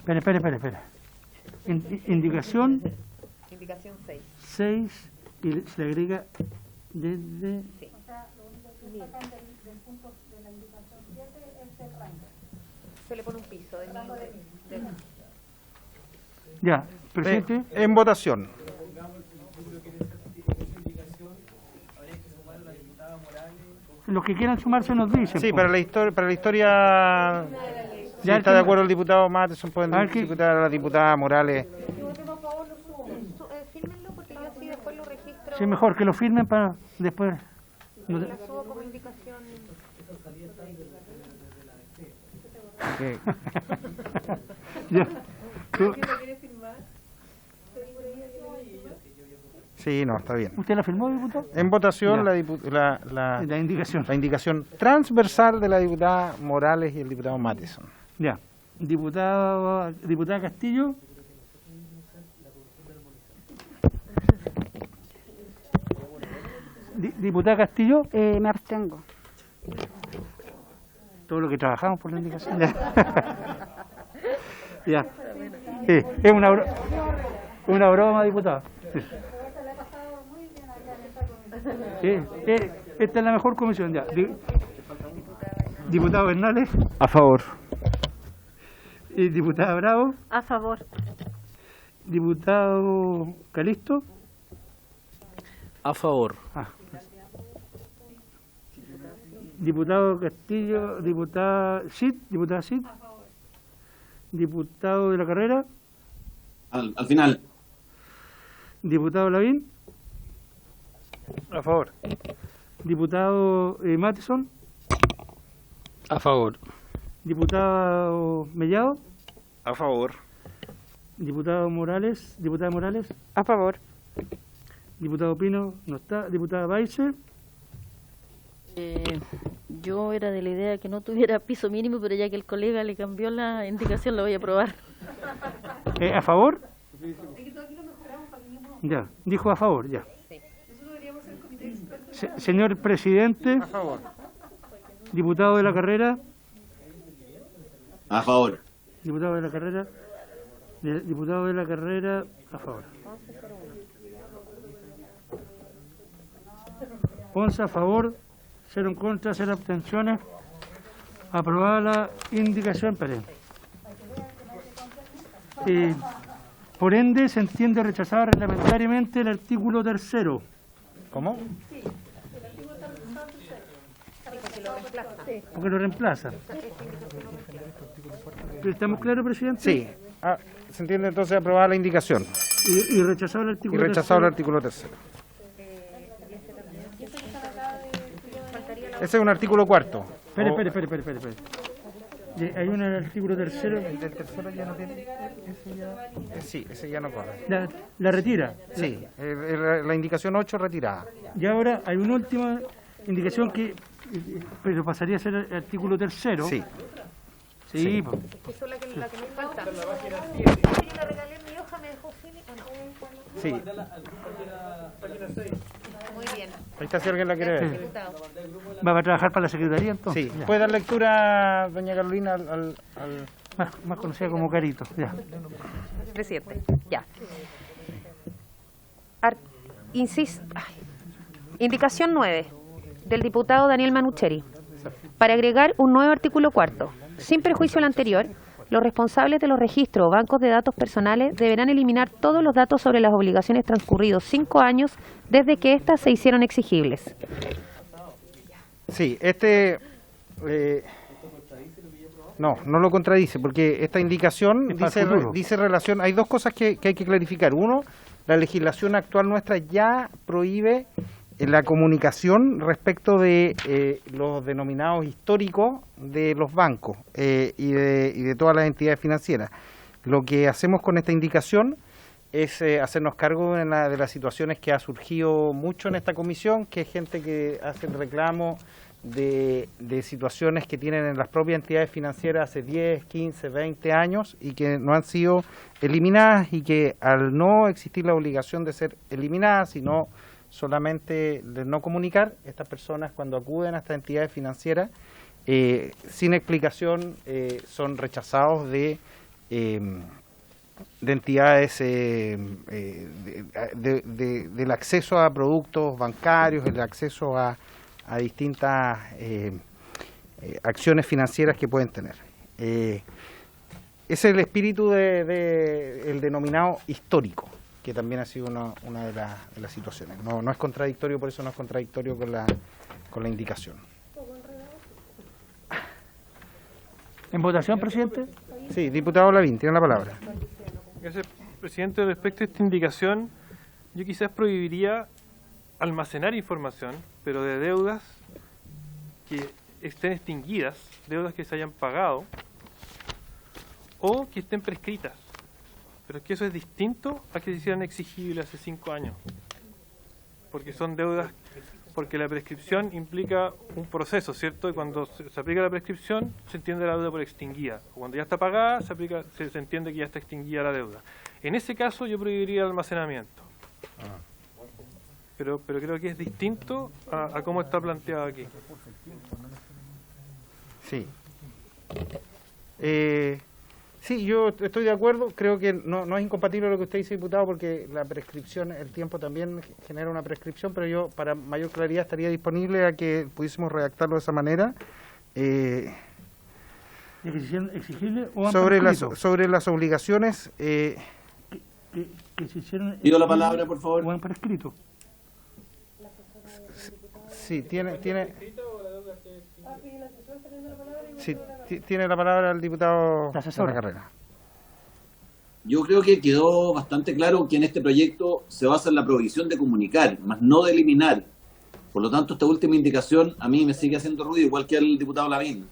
S2: Espera. Indicación
S14: 6.
S2: 6 y se le agrega desde...
S14: Sí. Se le pone un piso de
S2: Ya, presidente.
S1: En votación.
S2: Los que quieran sumarse nos dicen.
S1: Sí, para la historia si está de acuerdo el diputado Matheson, pueden discutir a la diputada Morales.
S14: Fírmenlo porque yo así después lo registro.
S2: Sí, mejor que lo firmen para después.
S14: Lo subo como indicación.
S2: Ya.
S1: Sí, no, está bien.
S2: ¿Usted la firmó, diputado?
S1: En votación la indicación transversal de la diputada Morales y el diputado Matheson.
S2: Ya. Diputada Castillo. Diputada Castillo.
S11: Me abstengo.
S2: Todo lo que trabajamos por la indicación. Ya. Sí, es una broma, diputado. Sí. Esta es la mejor comisión ya. Diputado Bernales.
S1: A favor.
S2: Diputada Bravo.
S14: A favor.
S2: Diputado Calisto.
S9: A favor.
S2: Diputado Castillo, diputada Cid. Diputado de la Carrera.
S12: Al final.
S2: Diputado Lavín.
S8: A favor.
S2: Diputado Matheson.
S13: A favor.
S2: Diputado Mellado.
S10: A favor.
S2: Diputada Morales.
S14: A favor.
S2: Diputado Pino, no está. Diputada Baice.
S15: Yo era de la idea que no tuviera piso mínimo, pero ya que el colega le cambió la indicación, lo voy a aprobar.
S2: ¿A favor? Ya, dijo a favor, ya. Señor presidente.
S1: A favor.
S2: Diputado de la Carrera.
S12: A favor.
S2: Diputado de la Carrera. Diputado de la Carrera, a favor. 11 a favor, 0 en contra, 0 abstenciones. Aprobada la indicación. Por ende, se entiende rechazado reglamentariamente el artículo 3º.
S1: ¿Cómo?
S2: Porque lo reemplaza. ¿Estamos claros, presidente?
S1: Sí. Se entiende entonces aprobada la indicación.
S2: Y rechazado el artículo
S1: Y rechazado el
S2: tercero.
S1: artículo tercero. Ese es un artículo cuarto.
S2: Espere. Hay un artículo tercero.
S1: El del tercero ya no tiene. Sí, ese ya no corre.
S2: La retira.
S1: Sí, la indicación 8 retirada.
S2: Y ahora hay una última indicación que pero pasaría a ser el artículo tercero.
S1: Sí.
S2: Sí, pues.
S6: Que es la que me falta. Yo le regalé mi hoja, me dejó sin.
S1: Sí.
S6: Muy bien.
S1: Ahí está si alguien la quiere ver.
S2: ¿Va a trabajar para la Secretaría entonces?
S1: Sí. ¿Puede dar lectura, doña Carolina, al...
S2: Más conocida como Carito. Ya.
S6: Presidente, ya. Indicación 9 del diputado Daniel Manucheri. Para agregar un nuevo artículo cuarto. Sin perjuicio al anterior, los responsables de los registros o bancos de datos personales deberán eliminar todos los datos sobre las obligaciones transcurridos 5 años desde que éstas se hicieron exigibles.
S1: Sí, no lo contradice, porque esta indicación dice relación, hay dos cosas que hay que clarificar. Uno, la legislación actual nuestra ya prohíbe la comunicación respecto de los denominados históricos de los bancos y de todas las entidades financieras. Lo que hacemos con esta indicación es hacernos cargo de las situaciones que ha surgido mucho en esta comisión, que es gente que hace el reclamo de situaciones que tienen en las propias entidades financieras hace 10, 15, 20 años y que no han sido eliminadas, y que al no existir la obligación de ser eliminadas, sino solamente de no comunicar, estas personas cuando acuden a estas entidades financieras sin explicación son rechazados de entidades del acceso a productos bancarios, el acceso a distintas acciones financieras que pueden tener. Ese es el espíritu del denominado histórico, que también ha sido una de las situaciones. No es contradictorio, por eso no es contradictorio con la indicación.
S2: ¿En votación, presidente?
S1: Sí, diputado Lavín, tiene la palabra.
S8: Gracias, presidente. Respecto a esta indicación, yo quizás prohibiría almacenar información, pero de deudas que estén extinguidas, deudas que se hayan pagado o que estén prescritas. Pero es que eso es distinto a que se hicieran exigibles hace 5 años. Porque son deudas, porque la prescripción implica un proceso, ¿cierto? Y cuando se aplica la prescripción, se entiende la deuda por extinguida. Cuando ya está pagada, se entiende que ya está extinguida la deuda. En ese caso, yo prohibiría el almacenamiento. Pero creo que es distinto a cómo está planteado aquí.
S1: Sí. Sí, yo estoy de acuerdo. Creo que no es incompatible lo que usted dice, diputado, porque la prescripción, el tiempo también genera una prescripción, pero yo, para mayor claridad, estaría disponible a que pudiésemos redactarlo de esa manera.
S2: ¿Exigible o
S1: sobre las obligaciones...
S2: que se hicieron...
S12: Pido la palabra, por favor.
S2: ¿O han prescrito?
S1: Sí, tiene la palabra el diputado de la carrera.
S12: Yo creo que quedó bastante claro que en este proyecto se basa en la provisión de comunicar, más no de eliminar. Por lo tanto, esta última indicación a mí me sigue haciendo ruido, igual que al diputado Lavín.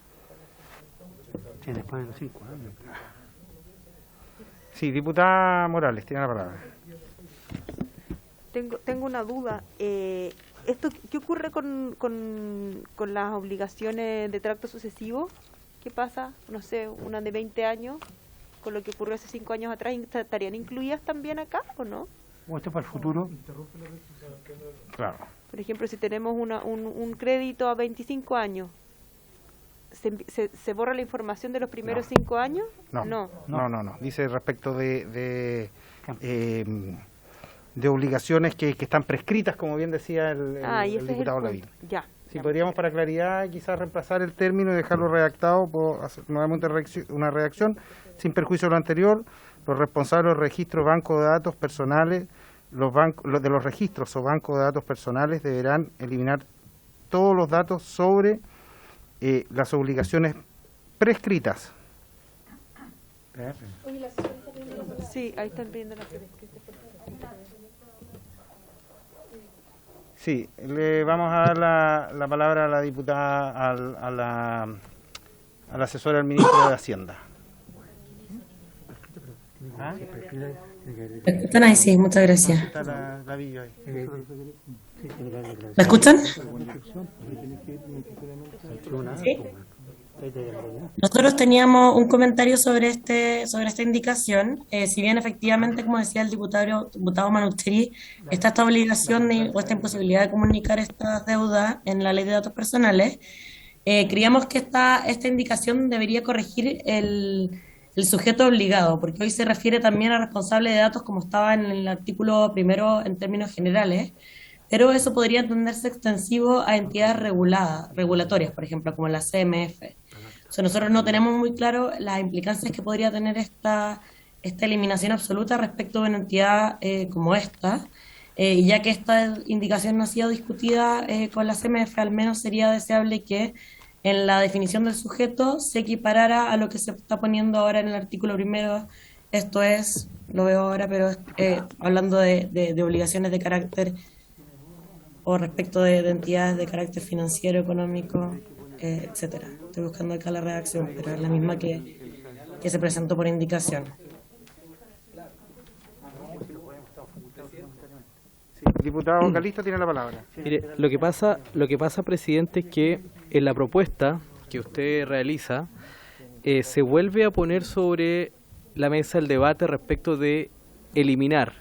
S2: Sí, después de los 5 años.
S1: Sí, diputada Morales, tiene la palabra.
S14: Tengo una duda. ¿Esto qué ocurre con las obligaciones de tracto sucesivo? ¿Qué pasa? No sé, una de 20 años, con lo que ocurrió hace 5 años atrás, ¿estarían incluidas también acá o no?
S2: ¿O esto para el futuro?
S1: Claro.
S14: Por ejemplo, si tenemos un crédito a 25 años, ¿se borra la información de los primeros 5 años?
S1: No. Dice respecto de obligaciones que están prescritas, como bien decía el diputado Lavín.
S14: Ya.
S1: Si podríamos, para claridad, quizás reemplazar el término y dejarlo redactado, por hacer nuevamente una redacción, sin perjuicio de lo anterior, los responsables del registro banco de datos personales, los de los registros o bancos de datos personales deberán eliminar todos los datos sobre las obligaciones prescritas.
S14: Sí, ahí están viendo las prescritas.
S1: Sí, le vamos a dar la palabra a la diputada, a la asesora del ministro de Hacienda.
S17: ¿Ah? ¿Están ahí? Sí, muchas gracias.
S1: Está la Villo ahí.
S17: ¿Me escuchan? Sí. Nosotros teníamos un comentario sobre esta indicación. Si bien efectivamente, como decía el diputado Manucheri, está esta obligación o esta imposibilidad de comunicar estas deudas en la ley de datos personales, creíamos que esta indicación debería corregir el sujeto obligado, porque hoy se refiere también a responsable de datos como estaba en el artículo primero en términos generales, pero eso podría entenderse extensivo a entidades regulatorias, por ejemplo, como la CMF. O sea, nosotros no tenemos muy claro las implicancias que podría tener esta eliminación absoluta respecto de una entidad como esta, y ya que esta indicación no ha sido discutida con la CMF, al menos sería deseable que en la definición del sujeto se equiparara a lo que se está poniendo ahora en el artículo primero, esto es, lo veo ahora, pero hablando de obligaciones de carácter o respecto de entidades de carácter financiero, económico, etcétera. Estoy buscando acá la redacción, pero es la misma que se presentó por indicación.
S1: Diputado Calixto tiene la palabra.
S9: Mire, lo que pasa, presidente, es que en la propuesta que usted realiza se vuelve a poner sobre la mesa el debate respecto de eliminar.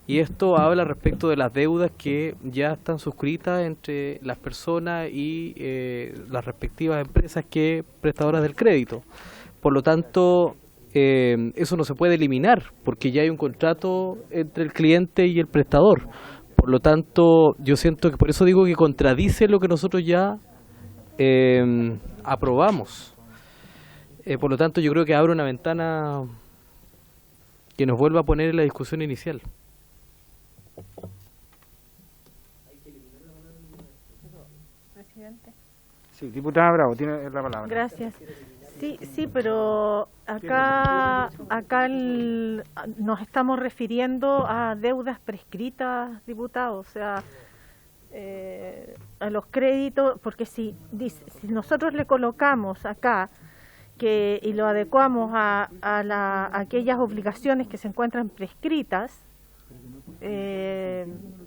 S9: Y esto habla respecto de las deudas que ya están suscritas entre las personas y las respectivas empresas prestadoras del crédito. Por lo tanto, eso no se puede eliminar porque ya hay un contrato entre el cliente y el prestador. Por lo tanto, yo siento que por eso digo que contradice lo que nosotros ya aprobamos. Por lo tanto, yo creo que abre una ventana que nos vuelva a poner en la discusión inicial.
S14: Presidente.
S1: Sí, diputada Bravo, tiene la palabra.
S14: Gracias. Sí, pero acá nos estamos refiriendo a deudas prescritas, diputado, o sea, a los créditos, porque si nosotros le colocamos acá y lo adecuamos a aquellas obligaciones que se encuentran prescritas,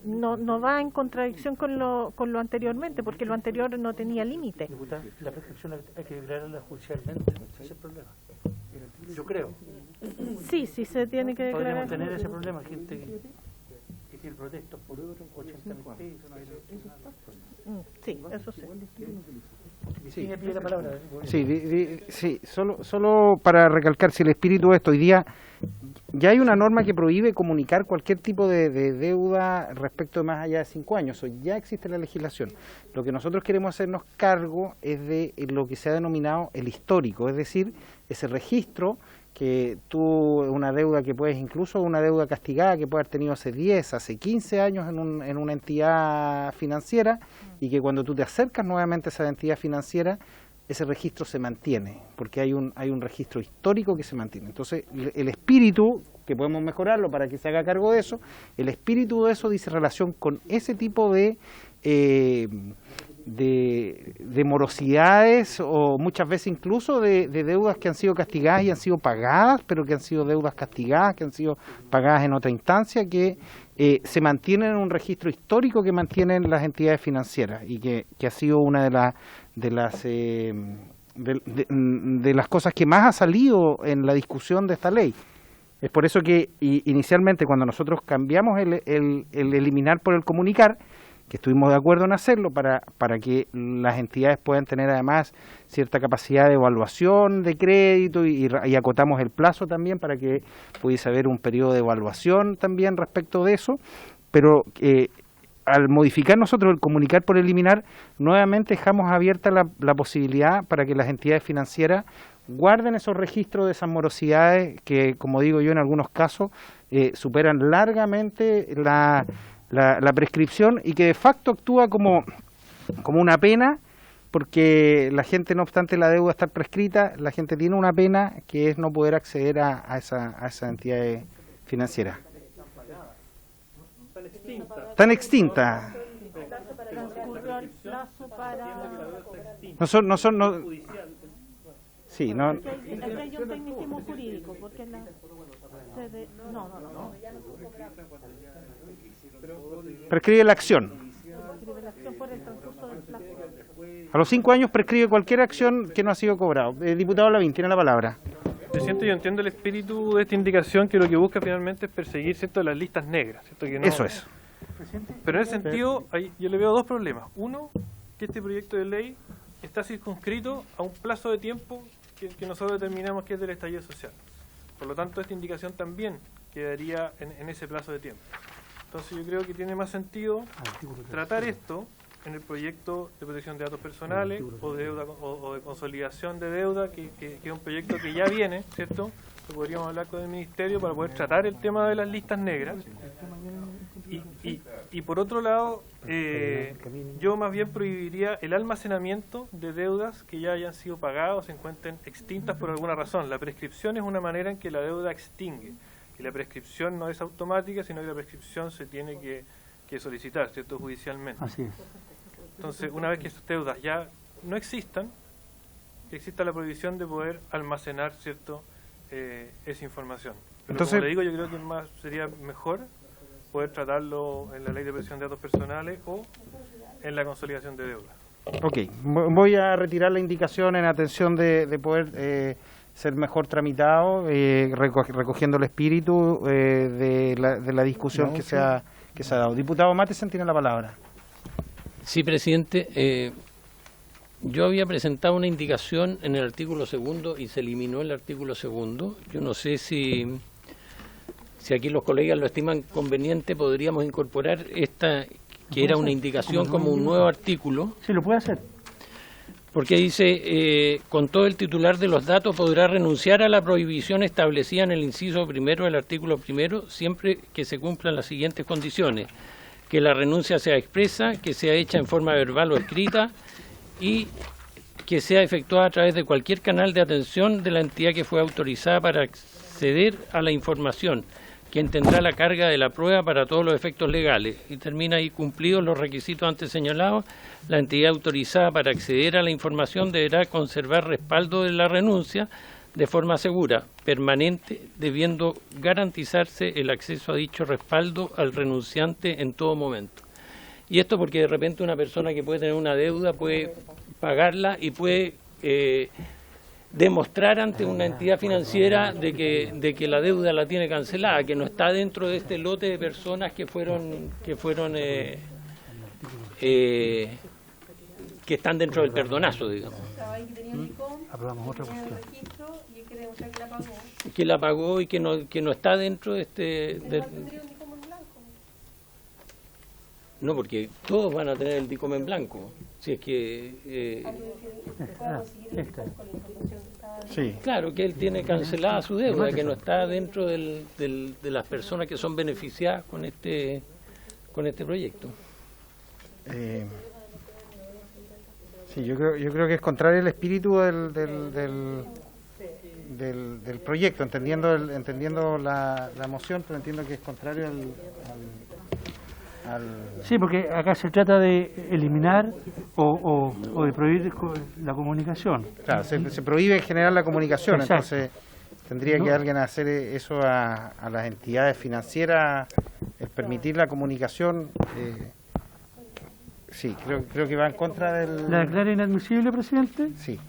S14: no va en contradicción con lo anteriormente, porque lo anterior no tenía límite.
S2: La prescripción hay que declararla judicialmente, ese es el problema. Yo creo.
S14: Sí, se tiene que declarar.
S2: Podríamos tener ese problema, gente que tiene protestos por 80.000 pesos.
S14: Sí, eso sí.
S2: Sí, pide la palabra.
S1: Sí, solo para recalcar, si el espíritu de esto hoy día ya hay una norma que prohíbe comunicar cualquier tipo de deuda respecto de más allá de 5 años, o ya existe la legislación. Lo que nosotros queremos hacernos cargo es de lo que se ha denominado el histórico, es decir, ese registro que una deuda que puedes, incluso una deuda castigada que puede haber tenido hace 10, hace 15 años en una entidad financiera, y que cuando tú te acercas nuevamente a esa entidad financiera, ese registro se mantiene, porque hay un registro histórico que se mantiene. Entonces, el espíritu, que podemos mejorarlo para que se haga cargo de eso, el espíritu de eso dice relación con ese tipo de morosidades, o muchas veces incluso de deudas que han sido castigadas y han sido pagadas, pero que han sido deudas castigadas, que han sido pagadas en otra instancia, que se mantienen en un registro histórico que mantienen las entidades financieras, y que ha sido una de las cosas que más ha salido en la discusión de esta ley. Es por eso que inicialmente, cuando nosotros cambiamos el eliminar por el comunicar, que estuvimos de acuerdo en hacerlo para que las entidades puedan tener además cierta capacidad de evaluación de crédito, y acotamos el plazo también para que pudiese haber un periodo de evaluación también respecto de eso, pero al modificar nosotros el comunicar por eliminar, nuevamente dejamos abierta la posibilidad para que las entidades financieras guarden esos registros de esas morosidades que, como digo yo, en algunos casos superan largamente la prescripción, y que de facto actúa como una pena, porque la gente, no obstante la deuda estar prescrita, la gente tiene una pena que es no poder acceder a esa entidad financiera. Están extintas. No. Sí, no.
S14: Aquí hay un tecnicismo jurídico, porque no.
S1: Prescribe la acción. A los 5 años prescribe cualquier acción que no ha sido cobrado. Diputado Lavín, tiene la palabra.
S8: Presidente, yo entiendo el espíritu de esta indicación, que lo que busca finalmente es perseguir, ¿cierto?, las listas negras, ¿cierto? Que no,
S1: eso es.
S8: Pero en ese sentido, yo le veo dos problemas. Uno, que este proyecto de ley está circunscrito a un plazo de tiempo que nosotros determinamos que es del estallido social. Por lo tanto, esta indicación también quedaría en ese plazo de tiempo. Entonces yo creo que tiene más sentido tratar esto en el proyecto de protección de datos personales o de deuda o de consolidación de deuda, que es un proyecto que ya viene, ¿cierto? Que podríamos hablar con el Ministerio para poder tratar el tema de las listas negras. Y por otro lado, yo más bien prohibiría el almacenamiento de deudas que ya hayan sido pagadas o se encuentren extintas por alguna razón. La prescripción es una manera en que la deuda extingue. Y la prescripción no es automática, sino que la prescripción se tiene que solicitar, ¿cierto?, judicialmente.
S2: Así es.
S8: Entonces, una vez que estas deudas ya no existan, que exista la prohibición de poder almacenar, ¿cierto?, esa información. Pero entonces, como le digo, yo creo que sería mejor poder tratarlo en la Ley de Protección de Datos Personales o en la consolidación de deuda.
S1: Ok, voy a retirar la indicación en atención de poder ser mejor tramitado, recogiendo el espíritu de la discusión que se ha dado. Diputado Matesen tiene la palabra.
S13: Sí, presidente. Yo había presentado una indicación en el artículo 2 y se eliminó el artículo 2. Yo no sé si aquí los colegas lo estiman conveniente, podríamos incorporar esta, que era una indicación, como un nuevo artículo.
S2: Sí, lo puede hacer.
S13: Porque dice, con todo el titular de los datos podrá renunciar a la prohibición establecida en el inciso primero del artículo 1, siempre que se cumplan las siguientes condiciones: que la renuncia sea expresa, que sea hecha en forma verbal o escrita y que sea efectuada a través de cualquier canal de atención de la entidad que fue autorizada para acceder a la información, quien tendrá la carga de la prueba para todos los efectos legales. Y termina ahí: cumplidos los requisitos antes señalados, la entidad autorizada para acceder a la información deberá conservar respaldo de la renuncia de forma segura, permanente, debiendo garantizarse el acceso a dicho respaldo al renunciante en todo momento. Y esto porque de repente una persona que puede tener una deuda puede pagarla y puede demostrar ante una entidad financiera de que la deuda la tiene cancelada, que no está dentro de este lote de personas que están dentro del perdonazo, digamos.
S2: Aprobamos otra cuestión.
S13: Que la pagó y que no está dentro de este... No, porque todos van a tener el DICOM en blanco. Si es que...
S1: Sí.
S13: Claro, que él tiene cancelada su deuda, que no está dentro de las personas que son beneficiadas con este proyecto.
S1: Sí, yo creo que es contrario al espíritu del proyecto, entendiendo la moción, pero entiendo que es contrario al...
S2: Sí, porque acá se trata de eliminar o de prohibir la comunicación.
S1: Claro, se prohíbe en general la comunicación. Exacto. Entonces tendría que alguien hacer eso a las entidades financieras, permitir la comunicación. Sí, creo que va en contra del...
S2: ¿La declara inadmisible, presidente?
S1: Sí.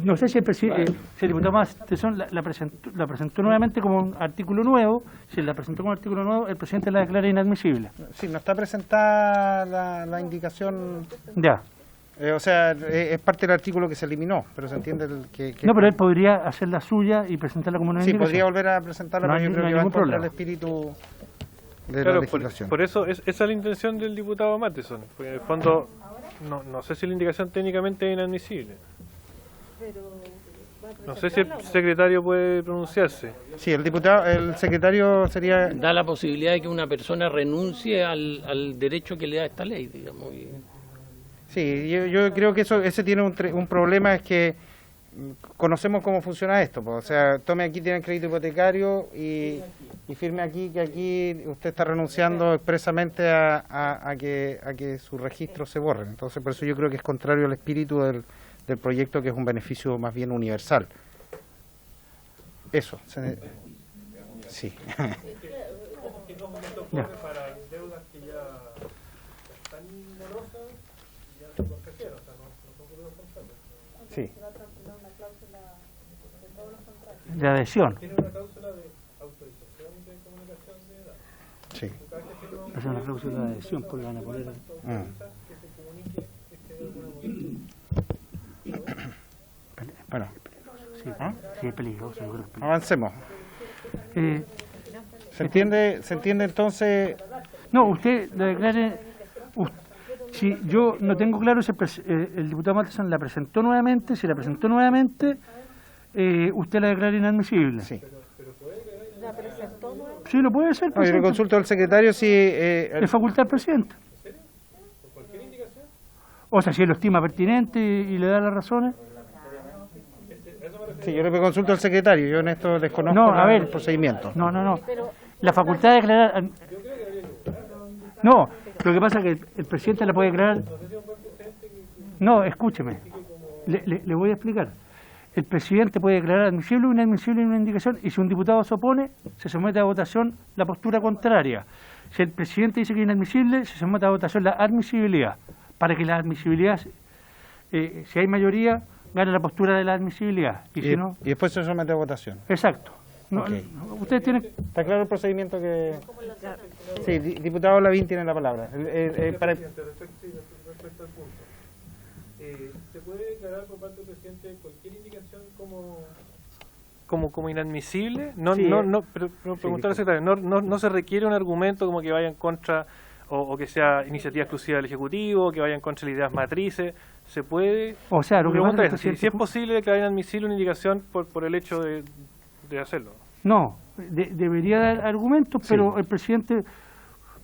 S2: No sé si si el diputado Matesen la presentó nuevamente como un artículo nuevo. Si la presentó como artículo nuevo, el presidente la declara inadmisible.
S1: Sí, no está presentada la indicación.
S2: Ya.
S1: O sea, es parte del artículo que se eliminó, pero se entiende que...
S2: No, pero él podría hacer la suya y presentarla como una indicación.
S1: Sí, podría volver a presentarla, pero yo creo que va en contra del espíritu de la legislación.
S8: Por eso esa es la intención del diputado Matesen, porque en el fondo no sé si la indicación técnicamente es inadmisible. No sé si el secretario puede pronunciarse.
S1: Sí, el secretario sería...
S13: Da la posibilidad de que una persona renuncie al derecho que le da esta ley, digamos.
S1: Sí, yo creo que ese tiene un problema, es que conocemos cómo funciona esto, pues, o sea, tome aquí, tiene el crédito hipotecario y firme aquí que aquí usted está renunciando expresamente a que su registro se borre. Entonces, por eso yo creo que es contrario al espíritu del proyecto, que es un beneficio más bien universal. Eso. Sí.
S8: Ya. Para deudas que ya están morosas y ya se contrajeron, o sea, no son deudas contratos.
S1: Sí.
S2: De adhesión.
S8: Tiene una cláusula de autorización de comunicación de datos.
S1: Sí.
S2: Es una cláusula de adhesión, porque van a poner...
S8: Que se comunique este de alguna manera.
S1: Bueno.
S2: Sí, sí, es peligroso. Yo creo que es peligroso.
S1: Avancemos. ¿Se entiende entonces?
S2: No, usted lo declare... Si yo no tengo claro si el diputado Matheson la presentó nuevamente, si la presentó nuevamente, usted la declara inadmisible.
S1: Sí.
S4: ¿La presentó nuevamente?
S2: Sí, lo puede hacer,
S1: No, yo le consulto al secretario si...
S2: es facultad del presidente. O sea, si él lo estima pertinente y le da las razones.
S1: Sí, yo le consulto al secretario, yo en esto desconozco el procedimiento.
S2: No. La facultad de declarar... No, lo que pasa es que el presidente la puede declarar... No, escúcheme, le voy a explicar. El presidente puede declarar admisible o inadmisible una indicación, y si un diputado se opone, se somete a votación la postura contraria. Si el presidente dice que es inadmisible, se somete a votación la admisibilidad, para que la admisibilidad, si hay mayoría, gane la postura de la admisibilidad. Y si no,
S1: y después se somete a votación.
S2: Exacto. No,
S1: Okay.
S2: Ustedes tienen...
S1: ¿Está claro el procedimiento que...? Sí, diputado Lavín tiene la palabra.
S8: Respecto al punto, ¿se puede declarar por parte del presidente cualquier indicación como inadmisible? Pero preguntar al secretario, no se requiere un argumento como que vaya en contra o que sea iniciativa exclusiva del Ejecutivo, que vaya en contra de las ideas matrices. ¿Se puede?
S2: O sea, lo que pasa es que
S8: si es posible declarar inadmisible una indicación por el hecho de hacerlo.
S2: No, debería dar argumentos, pero el presidente,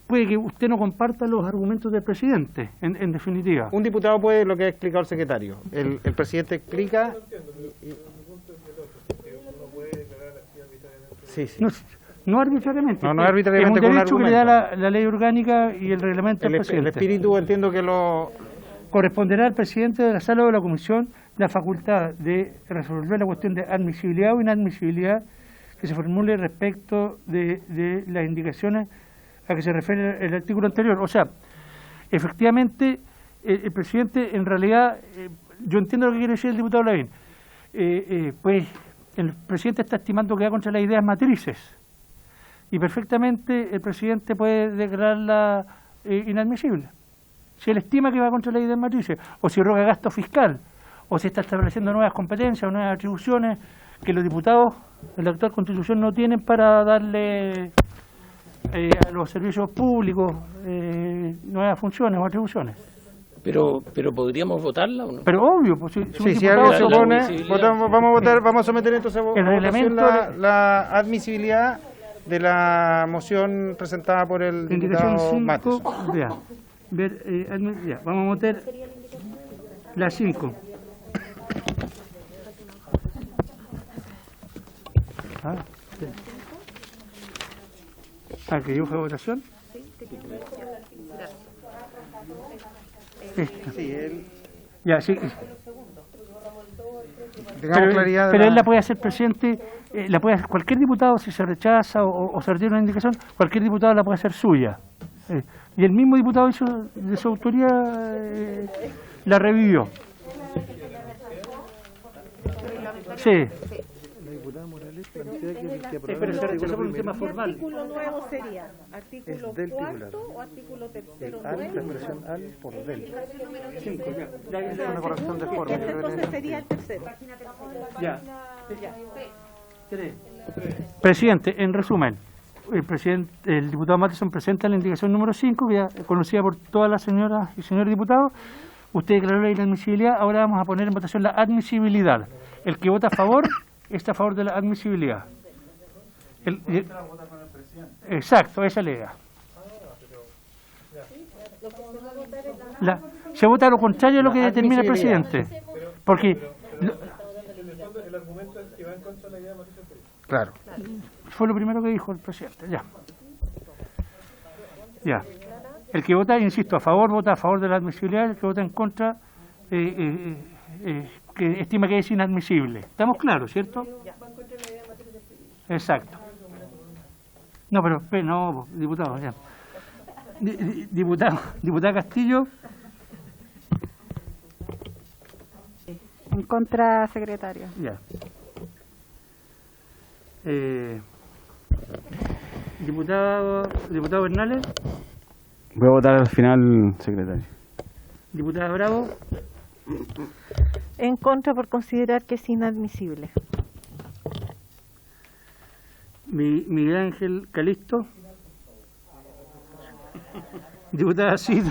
S2: puede que usted no comparta los argumentos del presidente, en definitiva.
S1: Un diputado puede, lo que ha explicado el secretario, el presidente explica... Sí.
S2: No arbitrariamente.
S1: No arbitrariamente,
S2: es un
S1: con un
S2: derecho que le
S1: argumento.
S2: da la ley orgánica y el reglamento del presidente.
S1: El espíritu entiendo que lo...
S2: Corresponderá al presidente de la sala o de la comisión la facultad de resolver la cuestión de admisibilidad o inadmisibilidad que se formule respecto de las indicaciones a que se refiere el artículo anterior. O sea, efectivamente, el presidente, en realidad, yo entiendo lo que quiere decir el diputado Lavín, pues el presidente está estimando que va contra las ideas matrices, y perfectamente el presidente puede declararla inadmisible. Si él estima que va contra la idea matrices, o si roga gasto fiscal, o si está estableciendo nuevas competencias o nuevas atribuciones que los diputados de la actual Constitución no tienen para darle a los servicios públicos nuevas funciones o atribuciones.
S13: Pero podríamos votarla o no.
S2: Pero obvio, pues,
S1: si alguien se opone, vamos a someter entonces a votación la admisibilidad de la moción presentada por el diputado Matheson.
S2: Vamos a meter la 5. ¿Que yo fue votación? Ya, sí. Pero él la puede hacer presidente, la puede hacer cualquier diputado si se rechaza o se retira una indicación, cualquier diputado la puede hacer suya. Y el mismo diputado de su autoría la revivió. Sí.
S18: La diputada Morales plantea que
S2: pero se rechazó por un tema formal.
S4: ¿El artículo nuevo sería artículo cuarto o artículo tercero nuevo?
S1: La expresión al por del.
S2: 5, ya.
S1: Es una corrección de forma.
S4: Entonces sería el tercero.
S2: Ya. Presidente, en resumen, el diputado Matheson presenta la indicación número 5, que ya conocida por todas las señoras y señores diputados. Usted declaró la inadmisibilidad, ahora vamos a poner en votación la admisibilidad. El que vota a favor está a favor de la admisibilidad. Exacto, esa es la idea. Se vota lo contrario a lo que determina el presidente. Porque
S8: el argumento es que va en contra de la idea de Mauricio Pérez.
S1: Claro.
S2: Fue lo primero que dijo el presidente. Ya. Ya. El que vota, insisto, vota a favor de la admisibilidad. El que vota en contra, que estima que es inadmisible. ¿Estamos claros, cierto? Exacto. No, pero no, diputado, ya. Diputada Castillo.
S11: En contra, secretario.
S2: Ya. Diputado Bernales.
S19: Voy a votar al final, secretario.
S2: Diputada Bravo.
S14: En contra por considerar que es inadmisible.
S2: Miguel Ángel Calisto. Diputada Cid.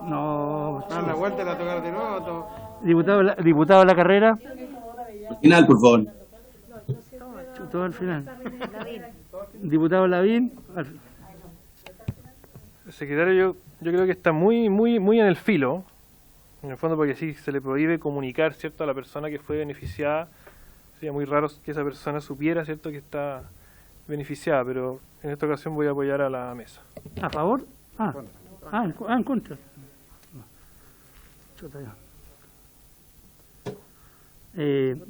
S2: No.
S1: Anda, vuelta a tocar de nuevo.
S2: Diputado La Carrera.
S12: Al final, por favor.
S2: Todo al final. Diputado Lavín.
S8: Secretario, yo creo que está muy en el filo, en el fondo, porque sí se le prohíbe comunicar, ¿cierto?, a la persona que fue beneficiada. Sería muy raro que esa persona supiera, ¿cierto?, que está beneficiada, pero en esta ocasión voy a apoyar a la mesa.
S2: ¿A favor? En contra.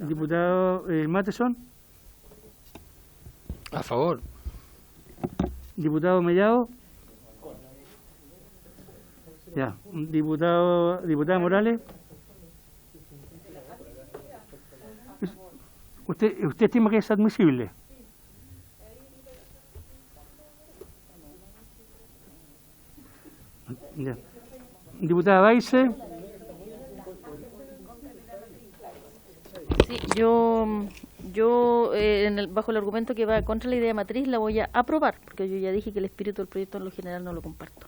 S2: Diputado Mateson.
S13: A favor.
S2: Diputado Mellado. Ya. Diputada Morales. ¿Usted estima que es admisible? Ya. Diputada Baise.
S15: Sí, yo bajo el argumento que va contra la idea matriz la voy a aprobar, porque yo ya dije que el espíritu del proyecto en lo general no lo comparto.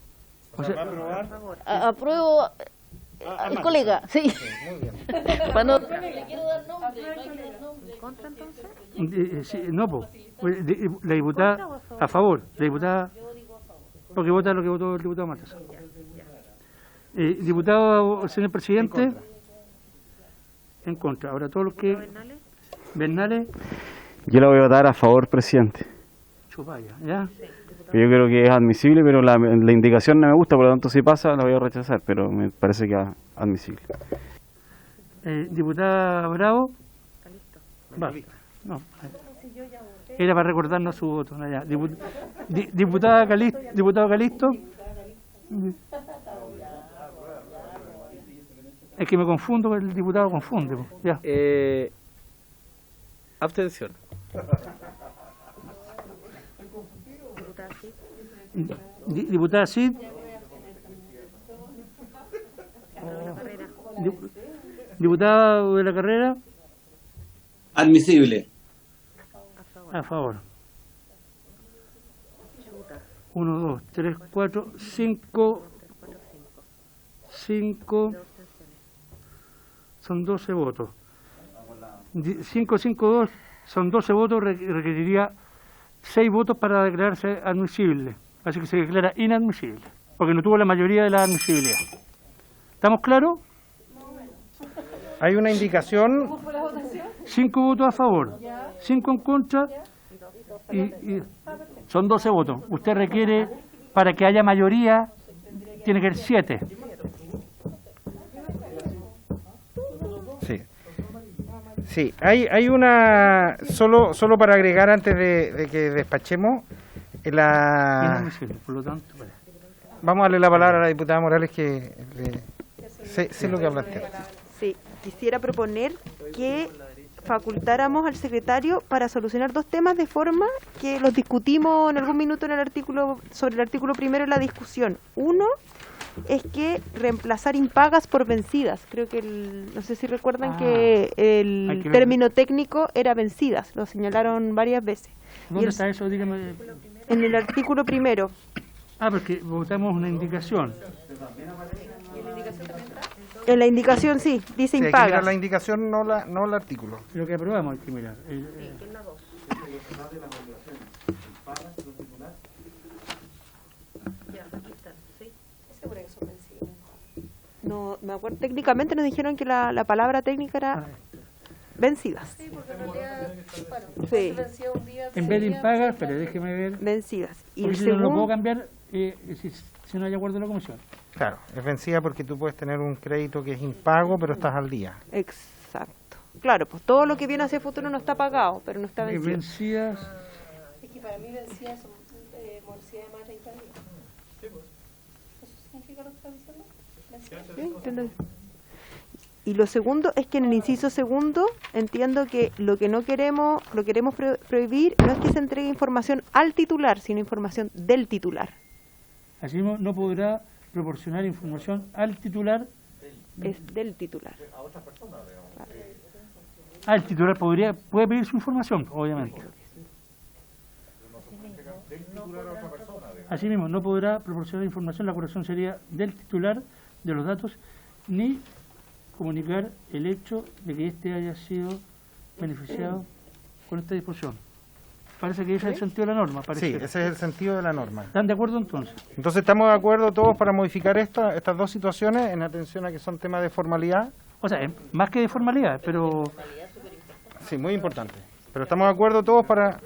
S2: O sea,
S15: apruebo al colega, sí. Para no, le quiero dar nombre,
S14: ¿En contra entonces?
S2: no, pues. La diputada a favor. La diputada. Porque vota lo que votó el diputado Matas. Diputado, señor presidente. En contra. Ahora todo lo que. Bernales.
S19: Yo la voy a votar a favor, presidente.
S2: Chupaya, ¿ya?
S19: Yo creo que es admisible, pero la indicación no me gusta, por lo tanto si pasa la voy a rechazar, pero me parece que es admisible.
S2: Diputada Bravo. Va. No. Era para recordarnos su voto. No, ya. Diputado Calisto. Es que me confundo, el diputado confunde. Ya.
S9: Abstención.
S2: Diputada Cid. Diputado de la Carrera.
S12: Admisible.
S2: A favor. 1, 2, 3, 4, 5. 5. Son 12 votos. 5, 5, 2. Son 12 votos. Requeriría 6 votos para declararse admisible. Así que se declara inadmisible. Porque no tuvo la mayoría de la admisibilidad. ¿Estamos claros?
S1: Hay una indicación.
S2: 5 votos a favor, 5 en contra y son 12 votos. Usted requiere, para que haya mayoría, tiene que ser 7.
S1: Sí, hay una, solo para agregar antes de que despachemos,
S2: por lo tanto,
S1: vamos a darle la palabra a la diputada Morales, que sé lo que hablaste.
S14: Sí, quisiera proponer que facultáramos al secretario para solucionar 2 temas de forma que los discutimos en algún minuto en el artículo, sobre el artículo primero en la discusión. Uno es que reemplazar impagas por vencidas. Creo que, no sé si recuerdan que el término técnico era vencidas, lo señalaron varias veces.
S2: ¿Dónde está eso? Dígame.
S14: En el artículo primero.
S2: Porque votamos una indicación.
S14: En la indicación sí, dice impagas.
S1: Hay que mirar la indicación, no el artículo.
S2: Lo que aprobamos hay que mirar.
S14: No me acuerdo, técnicamente nos dijeron que la palabra técnica era Vencidas.
S4: Sí, porque en realidad, bueno,
S14: Sí.
S4: se vencía un día,
S2: En vez de
S4: sería-
S2: impagas, pero déjeme ver.
S14: Vencidas. Y
S2: Porque
S14: el
S2: si no lo puedo
S14: segundo,
S2: cambiar si no hay acuerdo de la comisión.
S1: Claro, es vencida porque tú puedes tener un crédito que es impago, pero estás al día.
S14: exacto. Claro, pues todo lo que viene hacia el futuro no está pagado, pero no está
S2: Y
S14: vencido.
S2: vencidas.
S4: Es que para mí vencía son morcilla de más de 30 días. ¿Eso significa lo que estás diciendo? Vencía.
S14: Sí, entiendo. Y lo segundo es que en el inciso segundo entiendo que lo que no queremos, lo queremos prohibir, no es que se entregue información al titular, sino información del titular.
S2: Así mismo no podrá proporcionar información al titular.
S14: Es del titular.
S2: El titular puede pedir su información, obviamente. Así mismo, no podrá proporcionar información, la corrección sería del titular de los datos, ni comunicar el hecho de que éste haya sido beneficiado con esta disposición. Parece que ese es el sentido de la norma.
S1: Sí,
S2: pareciera.
S1: ese es el sentido de la norma.
S2: ¿Están de acuerdo entonces?
S1: Entonces, ¿estamos de acuerdo todos para modificar estas dos situaciones en atención a que son temas de formalidad?
S2: O sea, más que de formalidad, pero...
S1: Sí, muy importante. Pero estamos de acuerdo todos para...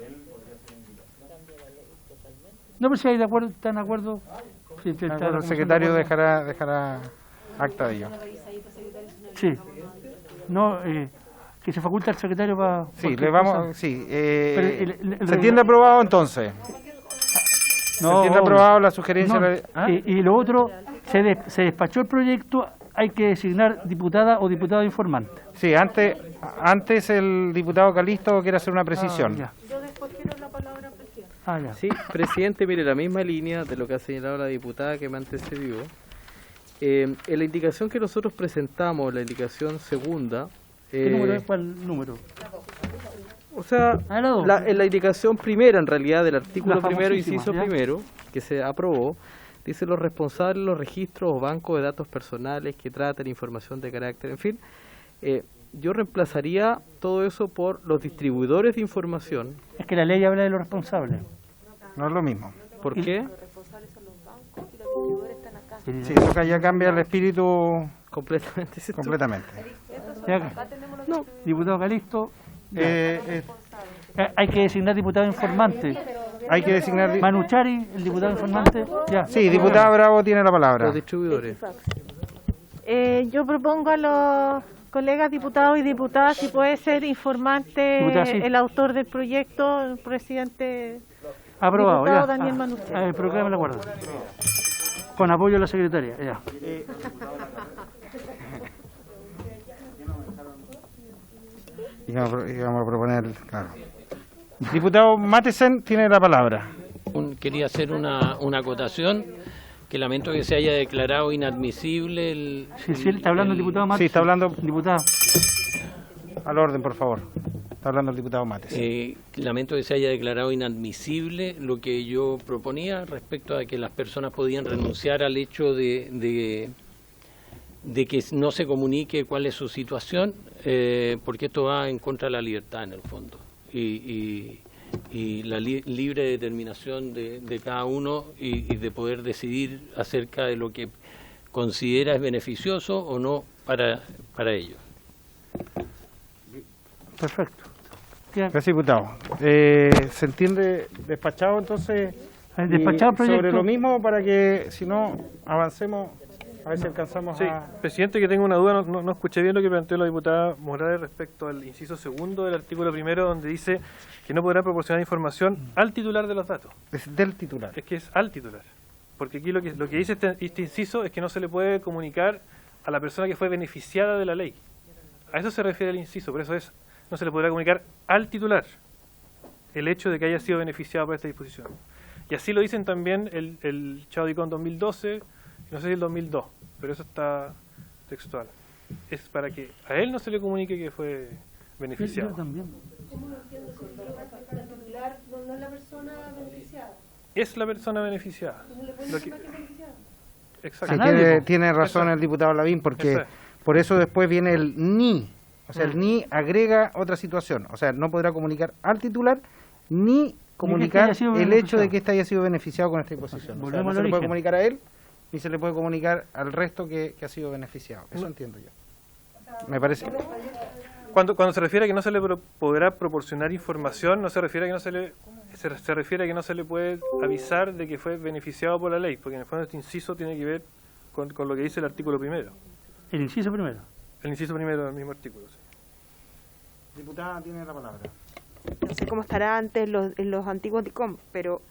S2: No, pero si hay de acuerdo, están de acuerdo... Sí,
S1: De acuerdo, el secretario dejará acta de ello.
S2: Sí. No, que se faculta al secretario para...
S1: Sí, le vamos... Sí,
S2: Pero
S1: ¿se entiende aprobado entonces? ¿Se entiende aprobado la sugerencia?
S2: No, y lo otro, se despachó el proyecto, hay que designar diputada o diputado informante.
S1: Sí, antes el diputado Calisto quiere hacer una precisión.
S2: Ya.
S4: Yo después quiero la palabra, presidente.
S2: Ya.
S9: Sí, presidente, mire, la misma línea de lo que ha señalado la diputada que me antecedió. En la indicación que nosotros presentamos, la indicación segunda...
S2: ¿Qué número es? ¿Cuál número?
S9: O sea, en la indicación primera, en realidad, del artículo
S2: La
S9: primero,
S2: famosísima,
S9: inciso
S2: ¿ya?
S9: primero, que se aprobó, dice los responsables de los registros o bancos de datos personales que tratan información de carácter, en fin. Yo reemplazaría todo eso por los distribuidores de información.
S2: Es que la ley habla de los responsables.
S1: No es lo mismo.
S9: ¿Por qué?
S1: Sí, eso ya cambia el espíritu
S9: completamente.
S2: No, diputado Calisto. Hay que designar diputado informante.
S1: Hay que designar...
S2: Manuchari, el diputado informante. Ya.
S1: Sí, diputada Bravo tiene la palabra.
S9: Los distribuidores.
S20: Yo propongo a los colegas diputados y diputadas si puede ser informante
S2: Diputada, sí.
S20: el autor del proyecto, el presidente
S2: Aprobado,
S20: diputado
S2: ya.
S20: Daniel Manucci.
S2: Proclame el acuerdo. Con apoyo de la secretaria, ya.
S1: Y vamos a proponer, claro. Diputado Matesen tiene la palabra.
S13: Quería hacer una acotación, que lamento que se haya declarado inadmisible el...
S2: Sí, está hablando el diputado Matesen.
S1: Sí, está hablando...
S2: Diputado.
S1: Al orden, por favor. Está hablando el diputado Matesen.
S13: Lamento que se haya declarado inadmisible lo que yo proponía respecto a que las personas podían renunciar al hecho de que no se comunique cuál es su situación, porque esto va en contra de la libertad en el fondo y la libre determinación de cada uno y de poder decidir acerca de lo que considera es beneficioso o no para ellos.
S2: Perfecto.
S1: Gracias, diputado. ¿Se entiende despachado entonces?
S2: Despachado el proyecto.
S1: Sobre lo mismo para que, si no, avancemos, a ver si alcanzamos
S8: Sí, presidente, que tengo una duda, no escuché bien lo que planteó la diputada Morales respecto al inciso segundo del artículo primero, donde dice que no podrá proporcionar información al titular de los datos.
S1: Es del titular.
S8: Es que es al titular. Porque aquí lo que dice este inciso es que no se le puede comunicar a la persona que fue beneficiada de la ley. A eso se refiere el inciso, por eso no se le podrá comunicar al titular el hecho de que haya sido beneficiado por esta disposición. Y así lo dicen también el Chaudicón 2012, no sé si el 2002, pero eso está textual. Es para que a él no se le comunique que fue beneficiado.
S2: Yo también.
S4: ¿Cómo lo entiendo? El titular no es la persona beneficiada.
S8: Es la persona beneficiada.
S4: ¿No le pueden decir que es beneficiada?
S8: Exacto.
S1: Sí, tiene razón el diputado Lavín, porque por eso después viene el ni. O sea, el ni agrega otra situación. O sea, no podrá comunicar al titular ni comunicar el hecho de que éste haya sido beneficiado con esta disposición. O sea, no se le puede comunicar a él ni se le puede comunicar al resto que ha sido beneficiado. Eso entiendo yo. Me parece.
S8: Cuando se refiere a que no se le podrá proporcionar información, no se refiere a que no se le se refiere a que no se le puede avisar de que fue beneficiado por la ley, porque en el fondo este inciso tiene que ver con lo que dice el artículo primero.
S2: ¿El inciso primero?
S8: El inciso primero del mismo artículo, sí.
S1: Diputada, tiene la palabra.
S14: No sé cómo estará antes en los antiguos DICOM, pero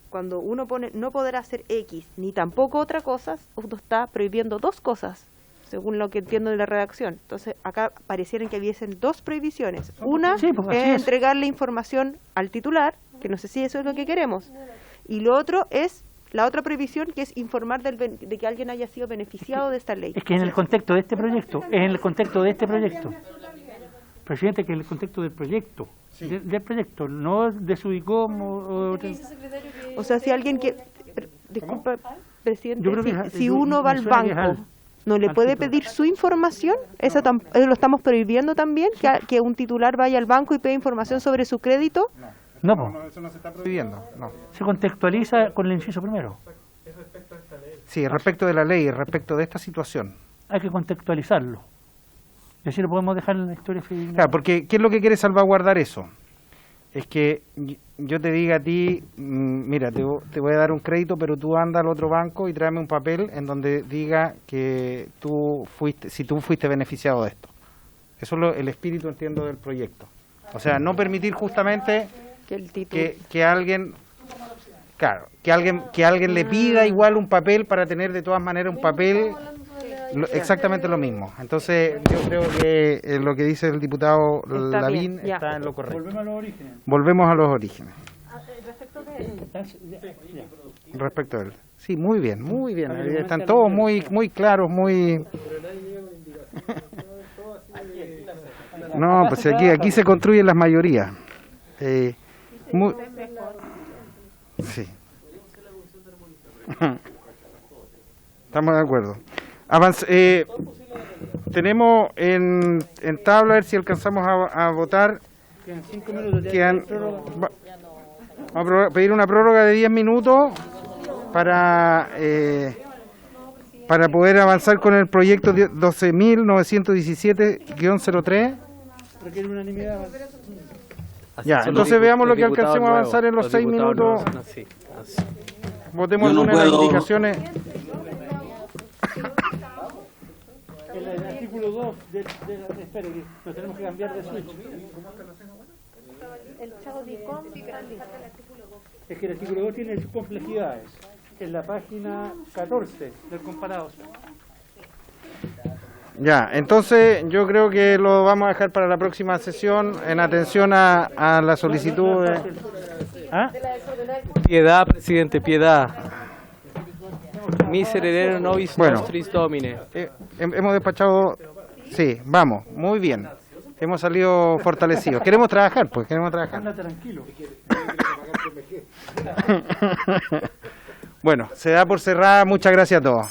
S14: cuando uno pone no podrá hacer X ni tampoco otra cosa, uno está prohibiendo dos cosas, según lo que entiendo de la redacción. Entonces, acá parecieran que hubiesen dos prohibiciones. Una
S2: sí, pues,
S14: es entregarle información al titular, que no sé si eso es lo que queremos. Y lo otro es la otra prohibición, que es informar de que alguien haya sido beneficiado de esta ley.
S2: Es que en el contexto de este proyecto, presidente, que en el contexto del proyecto, sí. del proyecto, no de su DICOM
S14: o sea, si alguien que... Disculpa, presidente, si uno va al banco, ¿no le puede pedir su información? ¿Eso lo estamos prohibiendo también? ¿Que un titular vaya al banco y pida información sobre su crédito?
S2: No,
S1: eso no se está prohibiendo. No.
S2: Se contextualiza con el inciso primero.
S1: Sí, respecto de la ley, respecto de esta situación.
S2: Hay que contextualizarlo. Y así lo podemos dejar en la historia final.
S1: Claro, porque ¿qué es lo que quiere salvaguardar eso? Es que yo te diga a ti, mira, te voy a dar un crédito, pero tú anda al otro banco y tráeme un papel en donde diga que si tú fuiste beneficiado de esto. Eso es el espíritu, entiendo, del proyecto. O sea, no permitir justamente que alguien, claro, que alguien le pida igual un papel para tener de todas maneras un papel exactamente lo mismo. Entonces, yo creo que lo que dice el diputado Lavín está en lo correcto. Volvemos a los orígenes. Respecto a él. Sí, muy bien, muy bien. Están todos muy claros, muy... No, pues aquí se construyen las mayorías. Sí. Estamos de acuerdo. Tenemos en tabla, a ver si alcanzamos a votar.
S2: Quedan 5 minutos.
S1: Vamos a pedir una prórroga de 10 minutos para poder avanzar con el proyecto 12.917-03.
S2: Requiere unanimidad.
S1: Ya, entonces veamos lo que alcancemos a avanzar en los 6 minutos. Votemos algunas de las indicaciones.
S2: El artículo 2 espere, que lo tenemos que cambiar de switch.
S20: El chavo DICOM
S2: es que el artículo 2 tiene sus complejidades. En la página 14 del comparado.
S1: Ya, entonces yo creo que lo vamos a dejar para la próxima sesión en atención a la solicitud de...
S2: ¿Ah?
S9: Piedad, presidente, piedad. Miserere nobis nostris Domine.
S1: Hemos despachado... Sí, vamos, muy bien. Hemos salido fortalecidos. Queremos trabajar, pues, queremos trabajar.
S2: Anda tranquilo.
S1: Bueno, se da por cerrada. Muchas gracias a todos.